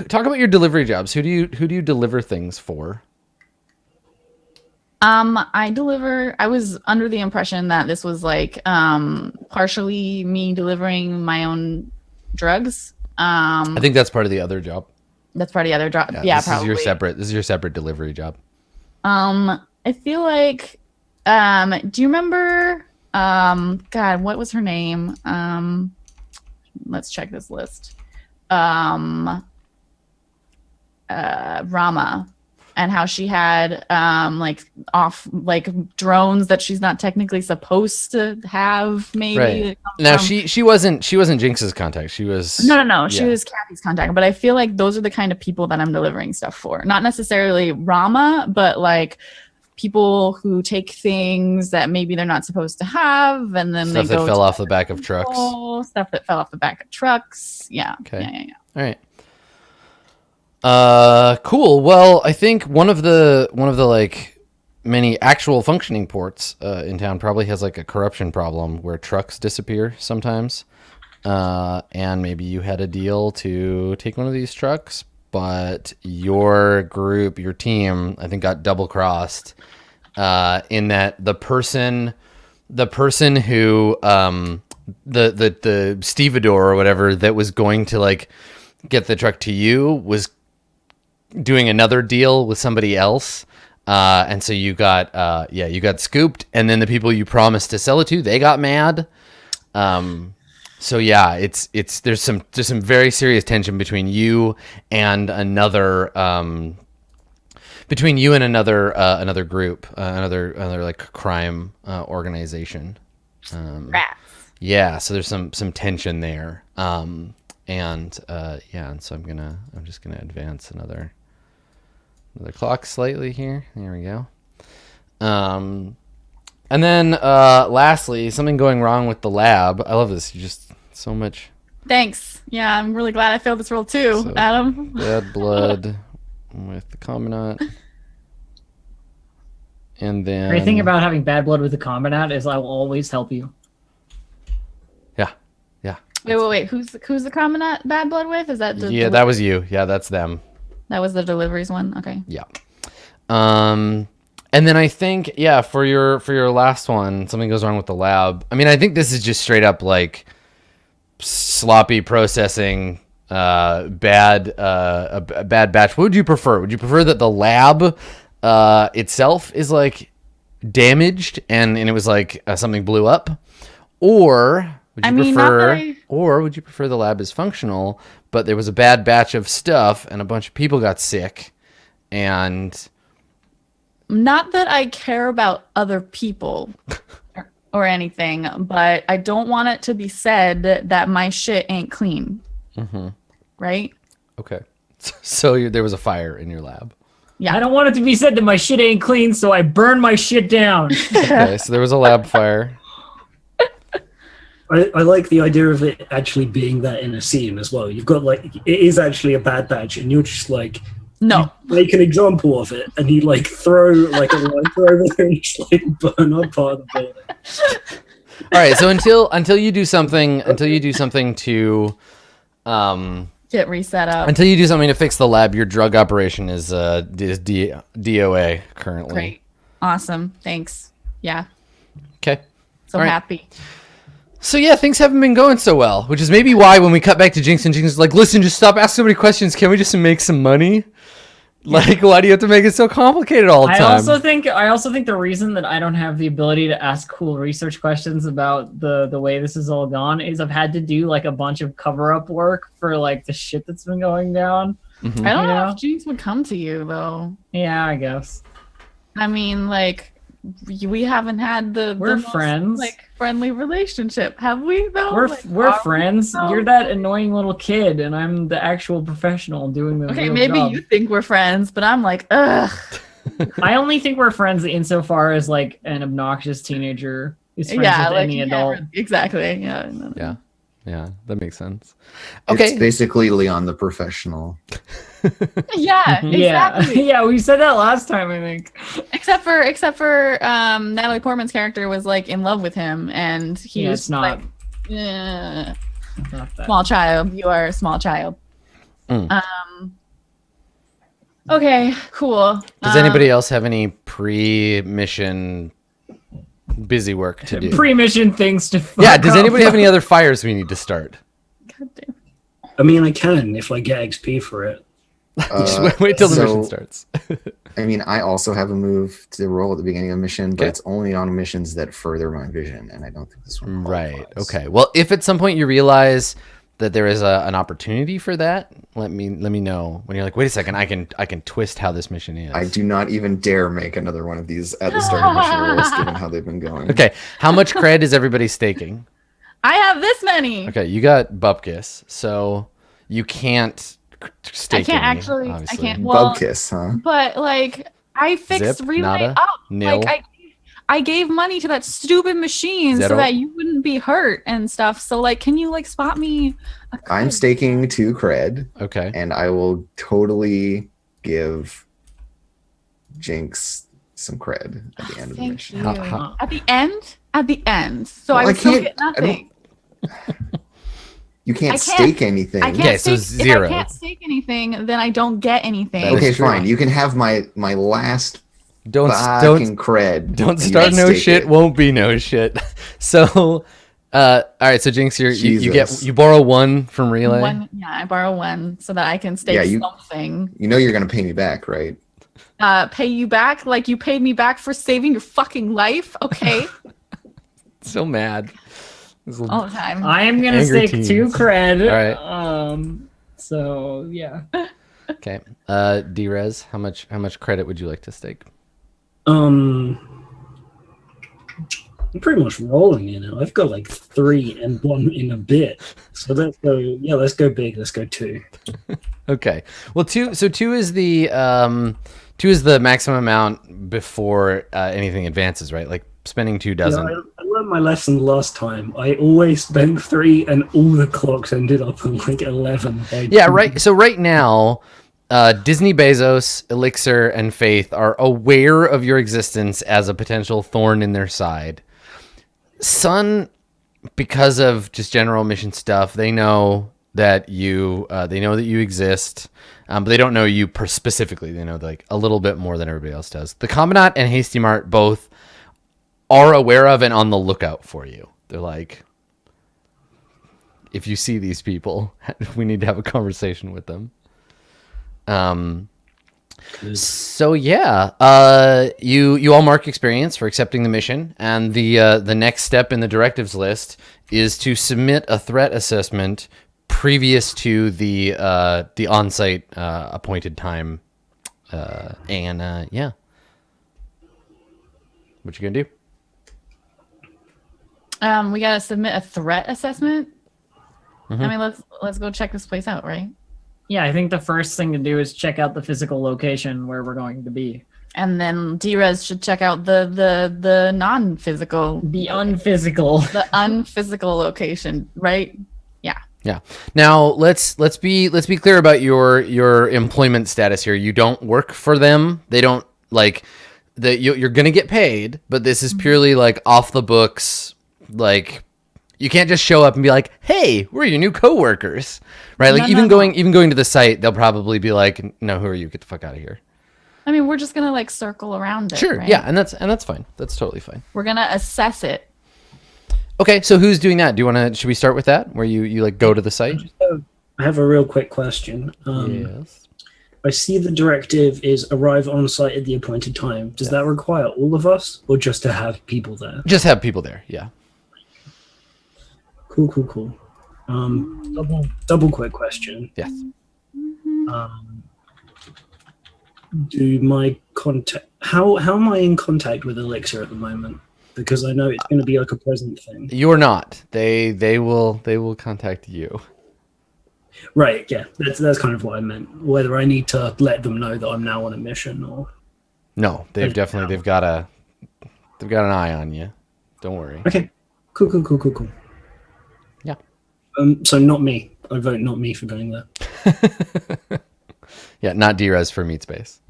talk about your delivery jobs. Who do you deliver things for? I was under the impression that this was like partially me delivering my own drugs. I think that's part of the other job. That's part of the other job. Yeah, this probably. This is your separate delivery job. I feel like do you remember God, what was her name? Let's check this list. Rama, and how she had drones that she's not technically supposed to have, maybe. Right. Now she wasn't Jinx's contact. She was no. She was Kathy's contact. But I feel like those are the kind of people that I'm delivering stuff for. Not necessarily Rama, but like people who take things that maybe they're not supposed to have, and then stuff that fell off the back of trucks. Stuff that fell off the back of trucks. Yeah. Okay. Yeah. All right. Cool. Well, I think one of the like many actual functioning ports in town probably has like a corruption problem where trucks disappear sometimes. And maybe you had a deal to take one of these trucks, but your group, your team, I think got double crossed in that the person who the stevedore or whatever that was going to like get the truck to you was doing another deal with somebody else, and so you got scooped, and then the people you promised to sell it to, they got mad. So yeah, it's there's some very serious tension between you and another group, another like crime organization. Rats. Yeah, so there's some tension there. And so I'm just gonna advance another clock slightly here. There we go. And then lastly, something going wrong with the lab. I love this. You just so much. Thanks. Yeah, I'm really glad I failed this roll too, So, Adam. Bad blood with the commandant. And then Great thing about having bad blood with the commandant is I will always help you. Wait. Who's the commandant bad blood with? Is that that was you. Yeah, that's them. That was the deliveries one. Okay. Yeah. And then I think, for your last one, something goes wrong with the lab. I mean, I think this is just straight up like sloppy processing, a bad batch. What would you prefer? Would you prefer that the lab itself is like damaged and it was like something blew up, or would you prefer the lab is functional, but there was a bad batch of stuff and a bunch of people got sick? And not that I care about other people or anything, but I don't want it to be said that my shit ain't clean. Mm-hmm. Right? Okay. So there was a fire in your lab. Yeah. I don't want it to be said that my shit ain't clean, so I burn my shit down. Okay, so there was a lab fire. I like the idea of it actually being that in a scene as well. You've got like, it is actually a bad batch, and you're just like, no, make an example of it, and you like throw like a lighter over there and just like burn up part of the building. All right, so until you do something to get reset up. Until you do something to fix the lab, your drug operation is DOA currently. Great. Awesome. Thanks. Yeah. Okay. So happy. So yeah, things haven't been going so well, which is maybe why when we cut back to Jinx and Jinx is like, listen, just stop asking so many questions. Can we just make some money? Like, why do you have to make it so complicated all the time? I also think the reason that I don't have the ability to ask cool research questions about the way this has all gone is I've had to do like a bunch of cover-up work for like the shit that's been going down. Mm-hmm. I don't know if Jinx would come to you though. Yeah, I guess. I mean, like, we haven't had we're friends, most, like, friendly relationship, have we though? We're friends. You're that annoying little kid, and I'm the actual professional doing the. Okay, real maybe job. you think we're friends, but I'm like, ugh. I only think we're friends insofar as like an obnoxious teenager is friends with any you can't adult. exactly. Yeah. No, no. Yeah, that makes sense. It's Okay. basically Leon the Professional. Yeah, Yeah, exactly. yeah, we said that last time, I think. Except for Natalie Portman's character was like in love with him, and he Yeah, was it's not. like, "Eh, Not that. small child. You are a small child." Mm. Okay, cool. Does anybody else have any pre-mission busy work to do? Pre-mission things to. Yeah. fuck Does up. anybody have any other fires we need to start? God damn. I mean, I can if I get XP for it. Just wait till the so, mission starts. I mean, I also have a move to roll at the beginning of the mission, but Okay. it's only on missions that further my vision, and I don't think this one Right. qualifies. Okay. Well, if at some point you realize that there is an opportunity for that, let me know when you're like, wait a second, I can twist how this mission is. I do not even dare make another one of these at the start of mission rolls, given how they've been going. Okay. How much cred is everybody staking? I have this many. Okay, you got Bupkis, so you can't stake. I can't any, actually. obviously. I can't. Well, Bug kiss, huh? but like I fixed Zip, relay nada, up. nil. Like I gave money to that stupid machine Zero. so that you wouldn't be hurt and stuff. So like, can you like spot me? I'm staking 2 cred, Okay. and I will totally give Jinx some cred at the end of the Thank mission. you. How- At the end. At the end. So Well, I would I still can't- get I don't- nothing. You can't, I can't- stake anything. I can't Okay, so stake, zero. If I can't stake anything, then I don't get anything. That is Okay, true. fine. You can have my last Don't fucking cred. don't and you start can no stake shit. it. Won't be no shit. So, all right. So Jinx, you get Jesus. you borrow 1 from relay. I borrow 1 so that I can stake Yeah, you- something. You know you're gonna pay me back, right? Pay you back like you paid me back for saving your fucking life. Okay, So mad. This little- all the time. I am gonna Angry stake teens. 2 cred. All right. So yeah. Okay. Drez, how much credit would you like to stake? I'm pretty much rolling in it. I've got like 3 and 1 in a bit. So let's go. Yeah, let's go big. Let's go 2. Okay. Well, 2. So 2 is the 2 is the maximum amount before anything advances, right? Like spending 2 doesn't. Yeah, I learned my lesson last time. I always spent 3, and all the clocks ended up on like 11. Yeah, right. So right now, Disney, Bezos, Elixir, and Faith are aware of your existence as a potential thorn in their side. Sun, because of just general mission stuff, they know that you exist, but they don't know you specifically. They know like a little bit more than everybody else does. The Commandant and Hasty Mart both are aware of and on the lookout for you. They're like, if you see these people, we need to have a conversation with them. So yeah, you all mark experience for accepting the mission, and the next step in the directives list is to submit a threat assessment previous to the on-site appointed time, and yeah, what you gonna do? We gotta submit a threat assessment. I mean, let's go check this place out, right? Yeah, I think the first thing to do is check out the physical location where we're going to be. And then Drez should check out the non-physical, The unphysical. the unphysical location, right? Yeah. Now let's be clear about your employment status here. You don't work for them. They don't like that. You're gonna get paid, but this is purely like off the books. Like you can't just show up and be like, "Hey, we're your new coworkers," right? Like No, no. even going to the site, they'll probably be like, "No, who are you? Get the fuck out of here." I mean, we're just gonna like circle around it. Sure. right? Yeah, and that's fine. That's totally fine. We're gonna assess it. Okay, so who's doing that? Should we start with that, where you like go to the site? I have a real quick question. Yes. I see the directive is arrive on site at the appointed time. Does that require all of us, or just to have people there? Just have people there. Yeah. Cool. Double quick question. Yes. Do my contact? How am I in contact with Elixir at the moment? Because I know it's going to be like a present thing. You're not. They will contact you. Right. Yeah. That's kind of what I meant. Whether I need to let them know that I'm now on a mission or. No, they've got an eye on you. Don't worry. Okay. Cool. Yeah. So not me. I vote not me for going there. Yeah, not D-Res for Meat Space.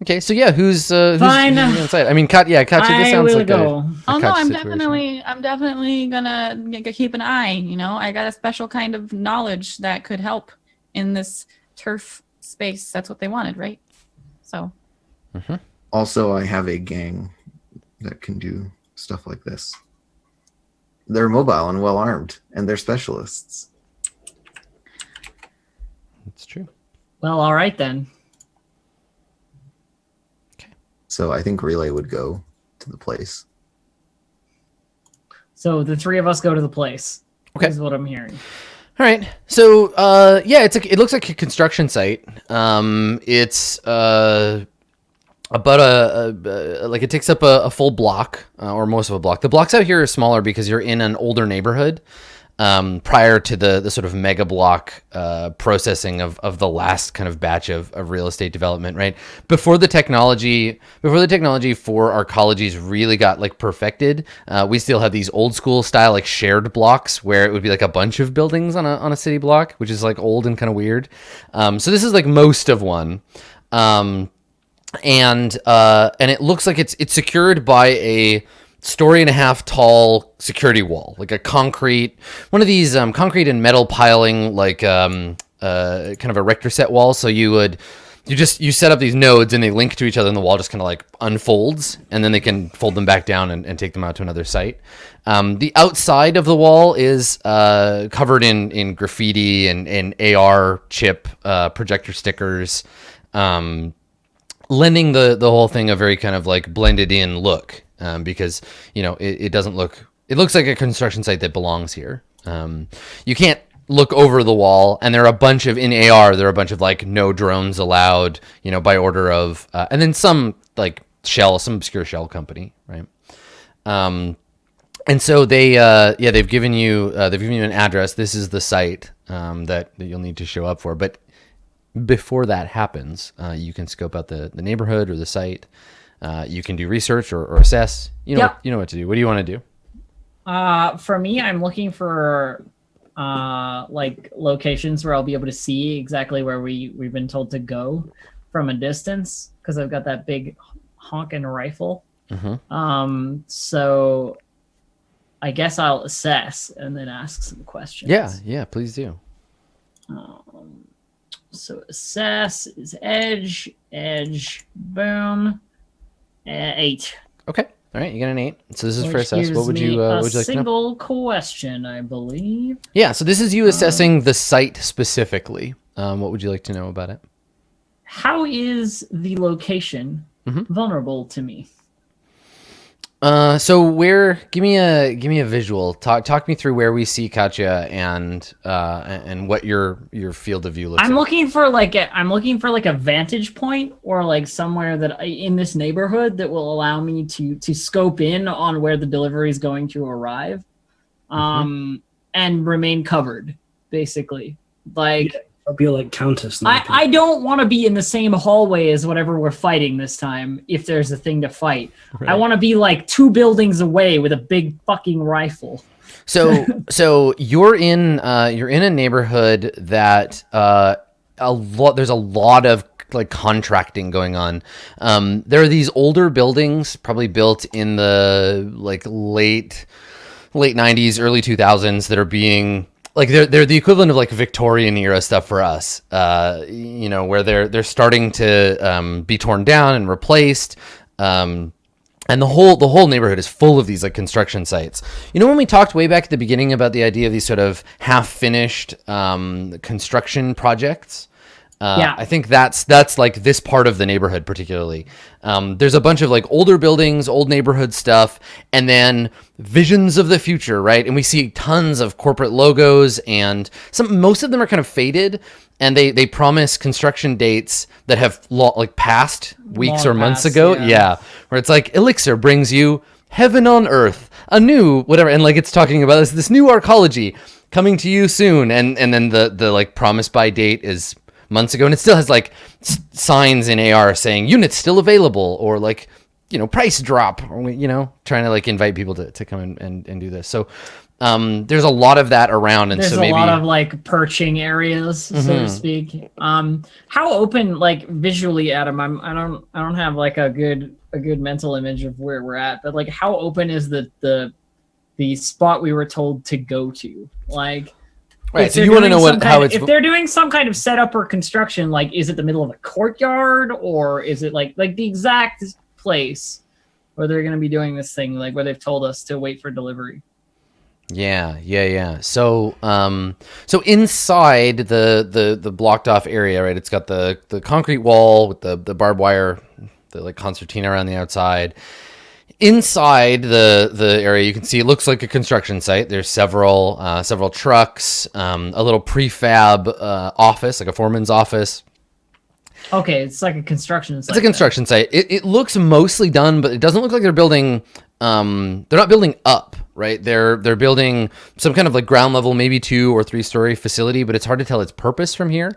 Okay, so yeah, who's Fine. Who's inside? I mean, Katya, this I sounds will like go. a Oh no, Katya I'm situation. definitely gonna keep an eye. You know, I got a special kind of knowledge that could help in this turf space. That's what they wanted, right? So. Also, I have a gang that can do stuff like this. They're mobile and well armed, and they're specialists. It's true. Well, all right then. So I think Relay would go to the place. So the three of us go to the place. Okay. Is what I'm hearing. All right. So yeah, it looks like a construction site. It's about like it takes up a full block or most of a block. The blocks out here are smaller because you're in an older neighborhood. Prior to the sort of mega block processing of the last kind of batch of real estate development, right? Before the technology for our colleges really got like perfected, we still have these old school style like shared blocks where it would be like a bunch of buildings on a city block, which is like old and kind of weird. So this is like most of one. And it looks like it's secured by a story and a half tall security wall, like a one of these concrete and metal piling, like kind of a Richter set wall. So you set up these nodes and they link to each other, and the wall just kind of like unfolds, and then they can fold them back down and take them out to another site. The outside of the wall is covered in graffiti and AR chip projector stickers, lending the whole thing a very kind of like blended in look. Because it doesn't look. It looks like a construction site that belongs here. You can't look over the wall, and there are a bunch of like no drones allowed. By order of, and then some like some obscure shell company, right? And so they've given you an address. This is the site that you'll need to show up for. But before that happens, you can scope out the neighborhood or the site. You can do research or assess. You know what to do. What do you want to do? For me, I'm looking for like locations where I'll be able to see exactly where we've been told to go from a distance, because I've got that big honking rifle. So I guess I'll assess and then ask some questions. Yeah, please do. So assess is edge, boom. 8. Okay. All right. You got an 8. So this is Which for assess. What would you like to know? Single question, I believe. Yeah. So this is you assessing the site specifically. What would you like to know about it? How is the location vulnerable to me? So give me a visual. Talk me through where we see Katya and what your field of view looks like. I'm looking for like a vantage point, or like somewhere that in this neighborhood that will allow me to scope in on where the delivery is going to arrive, and remain covered, basically. Like I'll be like Countess. I don't want to be in the same hallway as whatever we're fighting this time, if there's a thing to fight. Right. I want to be like 2 buildings away with a big fucking rifle. So you're in a neighborhood that there's a lot of like contracting going on. There are these older buildings, probably built in the like late 90s, early 2000s, that are being like they're the equivalent of like Victorian era stuff for us, where they're starting to be torn down and replaced, and the whole neighborhood is full of these like construction sites. When we talked way back at the beginning about the idea of these sort of half finished construction projects. I think that's like this part of the neighborhood particularly. There's a bunch of like older buildings, old neighborhood stuff, and then visions of the future, right? And we see tons of corporate logos, and most of them are kind of faded, and they promise construction dates that have passed weeks or months ago. Yeah, where it's like Elixir brings you heaven on earth, a new whatever, and like it's talking about this new arcology coming to you soon, and then the like promise by date is months ago, and it still has like signs in AR saying units still available, or like, you know, price drop, or, you know, trying to like invite people to come in and do this. So there's a lot of that around, and there's so a lot of like perching areas, so to speak. How open, like visually, Adam? I don't have like a good mental image of where we're at, but like how open is the spot we were told to go to? Like, right. So you want to know if they're doing some kind of setup or construction, like is it the middle of a courtyard, or is it like the exact place where they're going to be doing this thing, like where they've told us to wait for delivery? Yeah. So so inside the blocked off area, right? It's got the concrete wall with the barbed wire, the like concertina around the outside. Inside the area, you can see it looks like a construction site. There's several trucks, a little prefab office, like a foreman's office. Okay, it's like a construction site. It's a construction site. It looks mostly done, but it doesn't look like they're building. They're not building up, right? They're building some kind of like ground level, maybe 2 or 3 story facility, but it's hard to tell its purpose from here.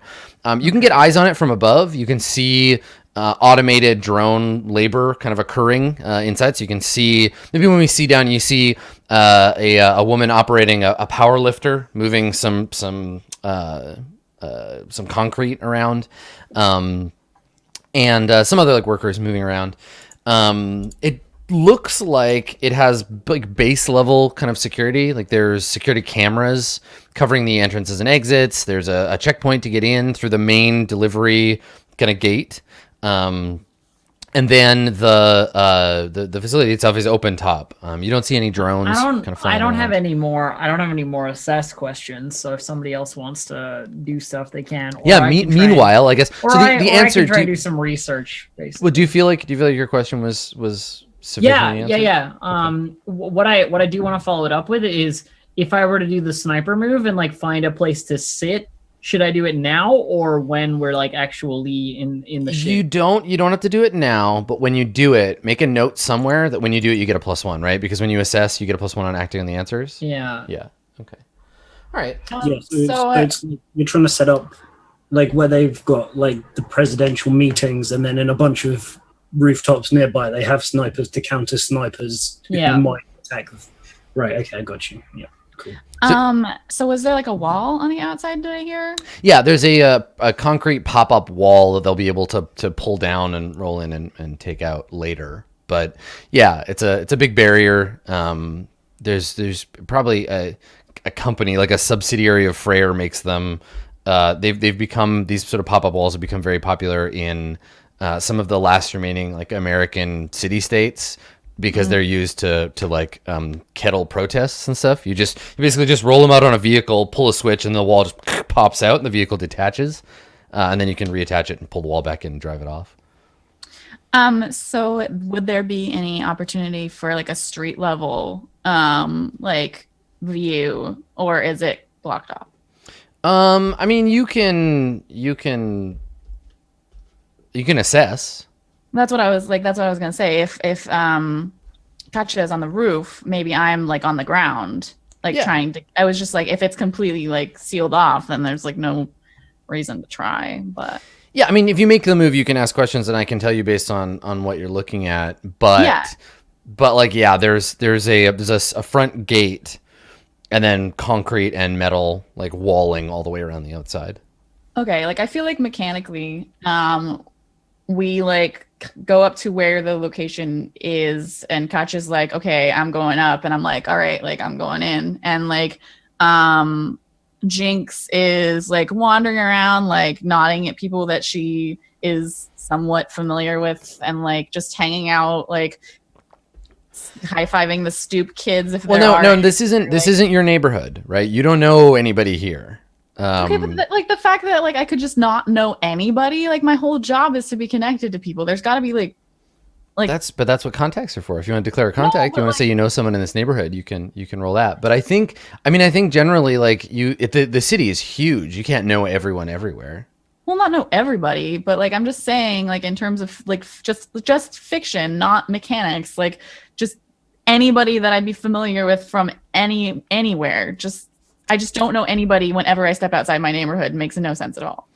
You can get eyes on it from above. You can see automated drone labor kind of occurring inside. So you can see, maybe when we see down, you see a woman operating a power lifter, moving some concrete around, and some other like workers moving around. It looks like it has like base level kind of security. Like there's security cameras covering the entrances and exits. There's a checkpoint to get in through the main delivery kind of gate. And then the facility itself is open top. You don't see any drones. I don't have any more assess questions. So if somebody else wants to do stuff, they can. Yeah. Meanwhile, I guess. Or so the answer. I can try to do some research. Basically. Well, do you feel like your question was sufficiently answered? Yeah. Okay. What I do want to follow it up with is, if I were to do the sniper move and like find a place to sit, should I do it now or when we're like actually in the ship? You don't have to do it now, but when you do it, make a note somewhere that when you do it, you get a +1, right? Because when you assess, you get a +1 on acting on the answers. Yeah. Yeah. Okay. All right. It's you're trying to set up like where they've got like the presidential meetings, and then in a bunch of rooftops nearby, they have snipers to counter snipers who might attack. Right. Okay, I got you. Yeah. Cool. So was there like a wall on the outside, did I hear? Yeah, there's a concrete pop-up wall that they'll be able to pull down and roll in and take out later. But yeah, it's a big barrier. There's probably a company, like a subsidiary of Freyr, makes them. They've become, these sort of pop-up walls have become very popular in some of the last remaining like American city-states, because they're used to like kettle protests and stuff. You basically just roll them out on a vehicle, pull a switch, and the wall just pops out and the vehicle detaches, and then you can reattach it and pull the wall back in and drive it off. So would there be any opportunity for like a street level like view, or is it blocked off? I mean, you can assess. That's what I was gonna say. If Katya is on the roof, maybe I'm like on the ground, like trying to. I was just like, if it's completely like sealed off, then there's like no reason to try. But yeah, I mean, if you make the move, you can ask questions, and I can tell you based on what you're looking at. But like there's a front gate, and then concrete and metal like walling all the way around the outside. Okay, like I feel like mechanically, we like go up to where the location is, and Katya's like, okay, I'm going up, and I'm like, all right, like I'm going in, and like Jinx is like wandering around, like nodding at people that she is somewhat familiar with, and like just hanging out, like high-fiving the stoop kids. If no, this isn't your neighborhood, right? You don't know anybody here. Okay, but like the fact that like I could just not know anybody, like my whole job is to be connected to people. There's got to be like that's what contacts are for. If you want to declare a contact, you want to say you know someone in this neighborhood, you can roll that. But I think generally like the city is huge. You can't know everyone everywhere. Well, not know everybody, but like I'm just saying, like in terms of like just fiction, not mechanics, like just anybody that I'd be familiar with from anywhere. I just don't know anybody whenever I step outside my neighborhood. It makes no sense at all.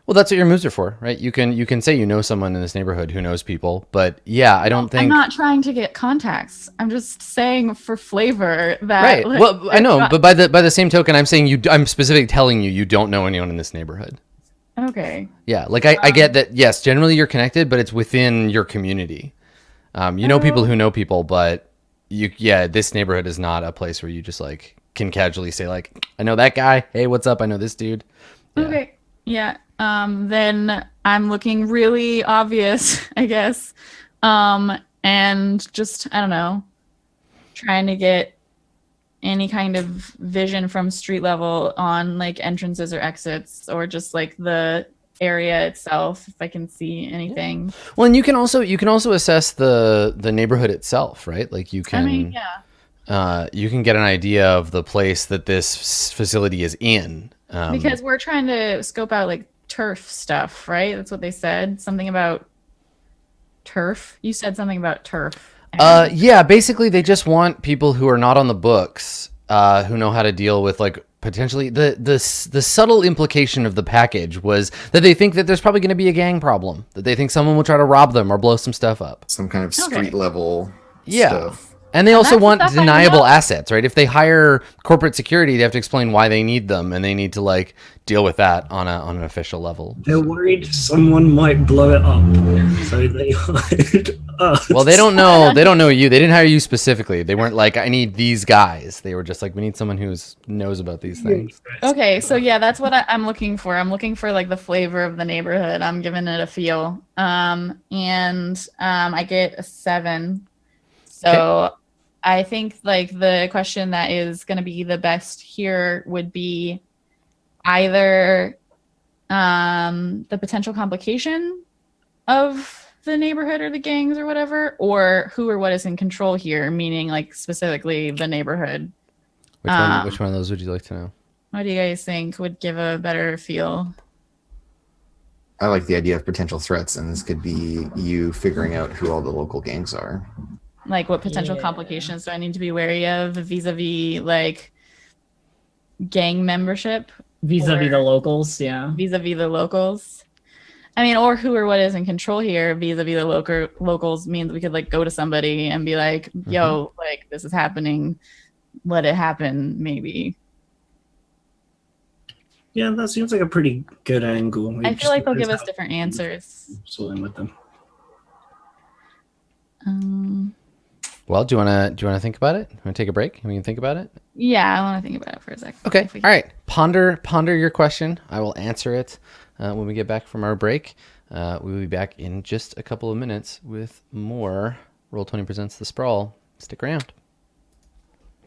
Well, that's what your moves are for, right? You can say you know someone in this neighborhood who knows people, but yeah, I don't think I'm not trying to get contacts. I'm just saying for flavor that. right. Like, Well, I know, but by the same token, I'm saying I'm specifically telling you don't know anyone in this neighborhood. Okay. Yeah, like I get that. Yes, generally you're connected, but it's within your community. You know people who know people, but this neighborhood is not a place where you just like can casually say like, I know that guy. Hey, what's up? I know this dude. Yeah. Okay. Yeah. Then I'm looking really obvious, I guess. And just, I don't know, trying to get any kind of vision from street level on like entrances or exits, or just like the area itself, if I can see anything. Well, and you can also assess the neighborhood itself, right? Like you can. I mean, yeah. You can get an idea of the place that this facility is in. Because we're trying to scope out like turf stuff, right? That's what they said. Something about turf. You said something about turf. Yeah, basically they just want people who are not on the books, who know how to deal with like potentially the subtle implication of the package was that they think that there's probably going to be a gang problem, that they think someone will try to rob them or blow some stuff up. Some kind of street level stuff. And they also that's want stuff I deniable know. assets, right? If they hire corporate security, they have to explain why they need them, and they need to like deal with that on an official level. They're worried someone might blow it up, so they hired us. Well, they don't know. They don't know you. They didn't hire you specifically. They weren't like, I need these guys. They were just like, we need someone who knows about these things. Okay, so yeah, that's what I'm looking for. I'm looking for like the flavor of the neighborhood. I'm giving it a feel. I get a 7. So Okay. I think like the question that is going to be the best here would be either the potential complication of the neighborhood or the gangs or whatever, or who or what is in control here, meaning like specifically the neighborhood. Which one of those would you like to know? What do you guys think would give a better feel? I like the idea of potential threats, and this could be you figuring out who all the local gangs are. Like what potential Yeah. complications do I need to be wary of vis-a-vis like gang membership? Vis-a-vis Or- the locals, yeah. Vis-a-vis the locals. I mean, or who or what is in control here vis-a-vis the locals means we could like go to somebody and be like, yo, like this is happening. Let it happen, maybe. Yeah, that seems like a pretty good angle. I feel like they'll give us different answers. Sorting with them. Well, do you wanna think about it? Want to take a break? We can think about it. Yeah, I want to think about it for a second. Okay. If we- All right. Ponder your question. I will answer it when we get back from our break. We will be back in just a couple of minutes with more Roll20 Presents The Sprawl. Stick around.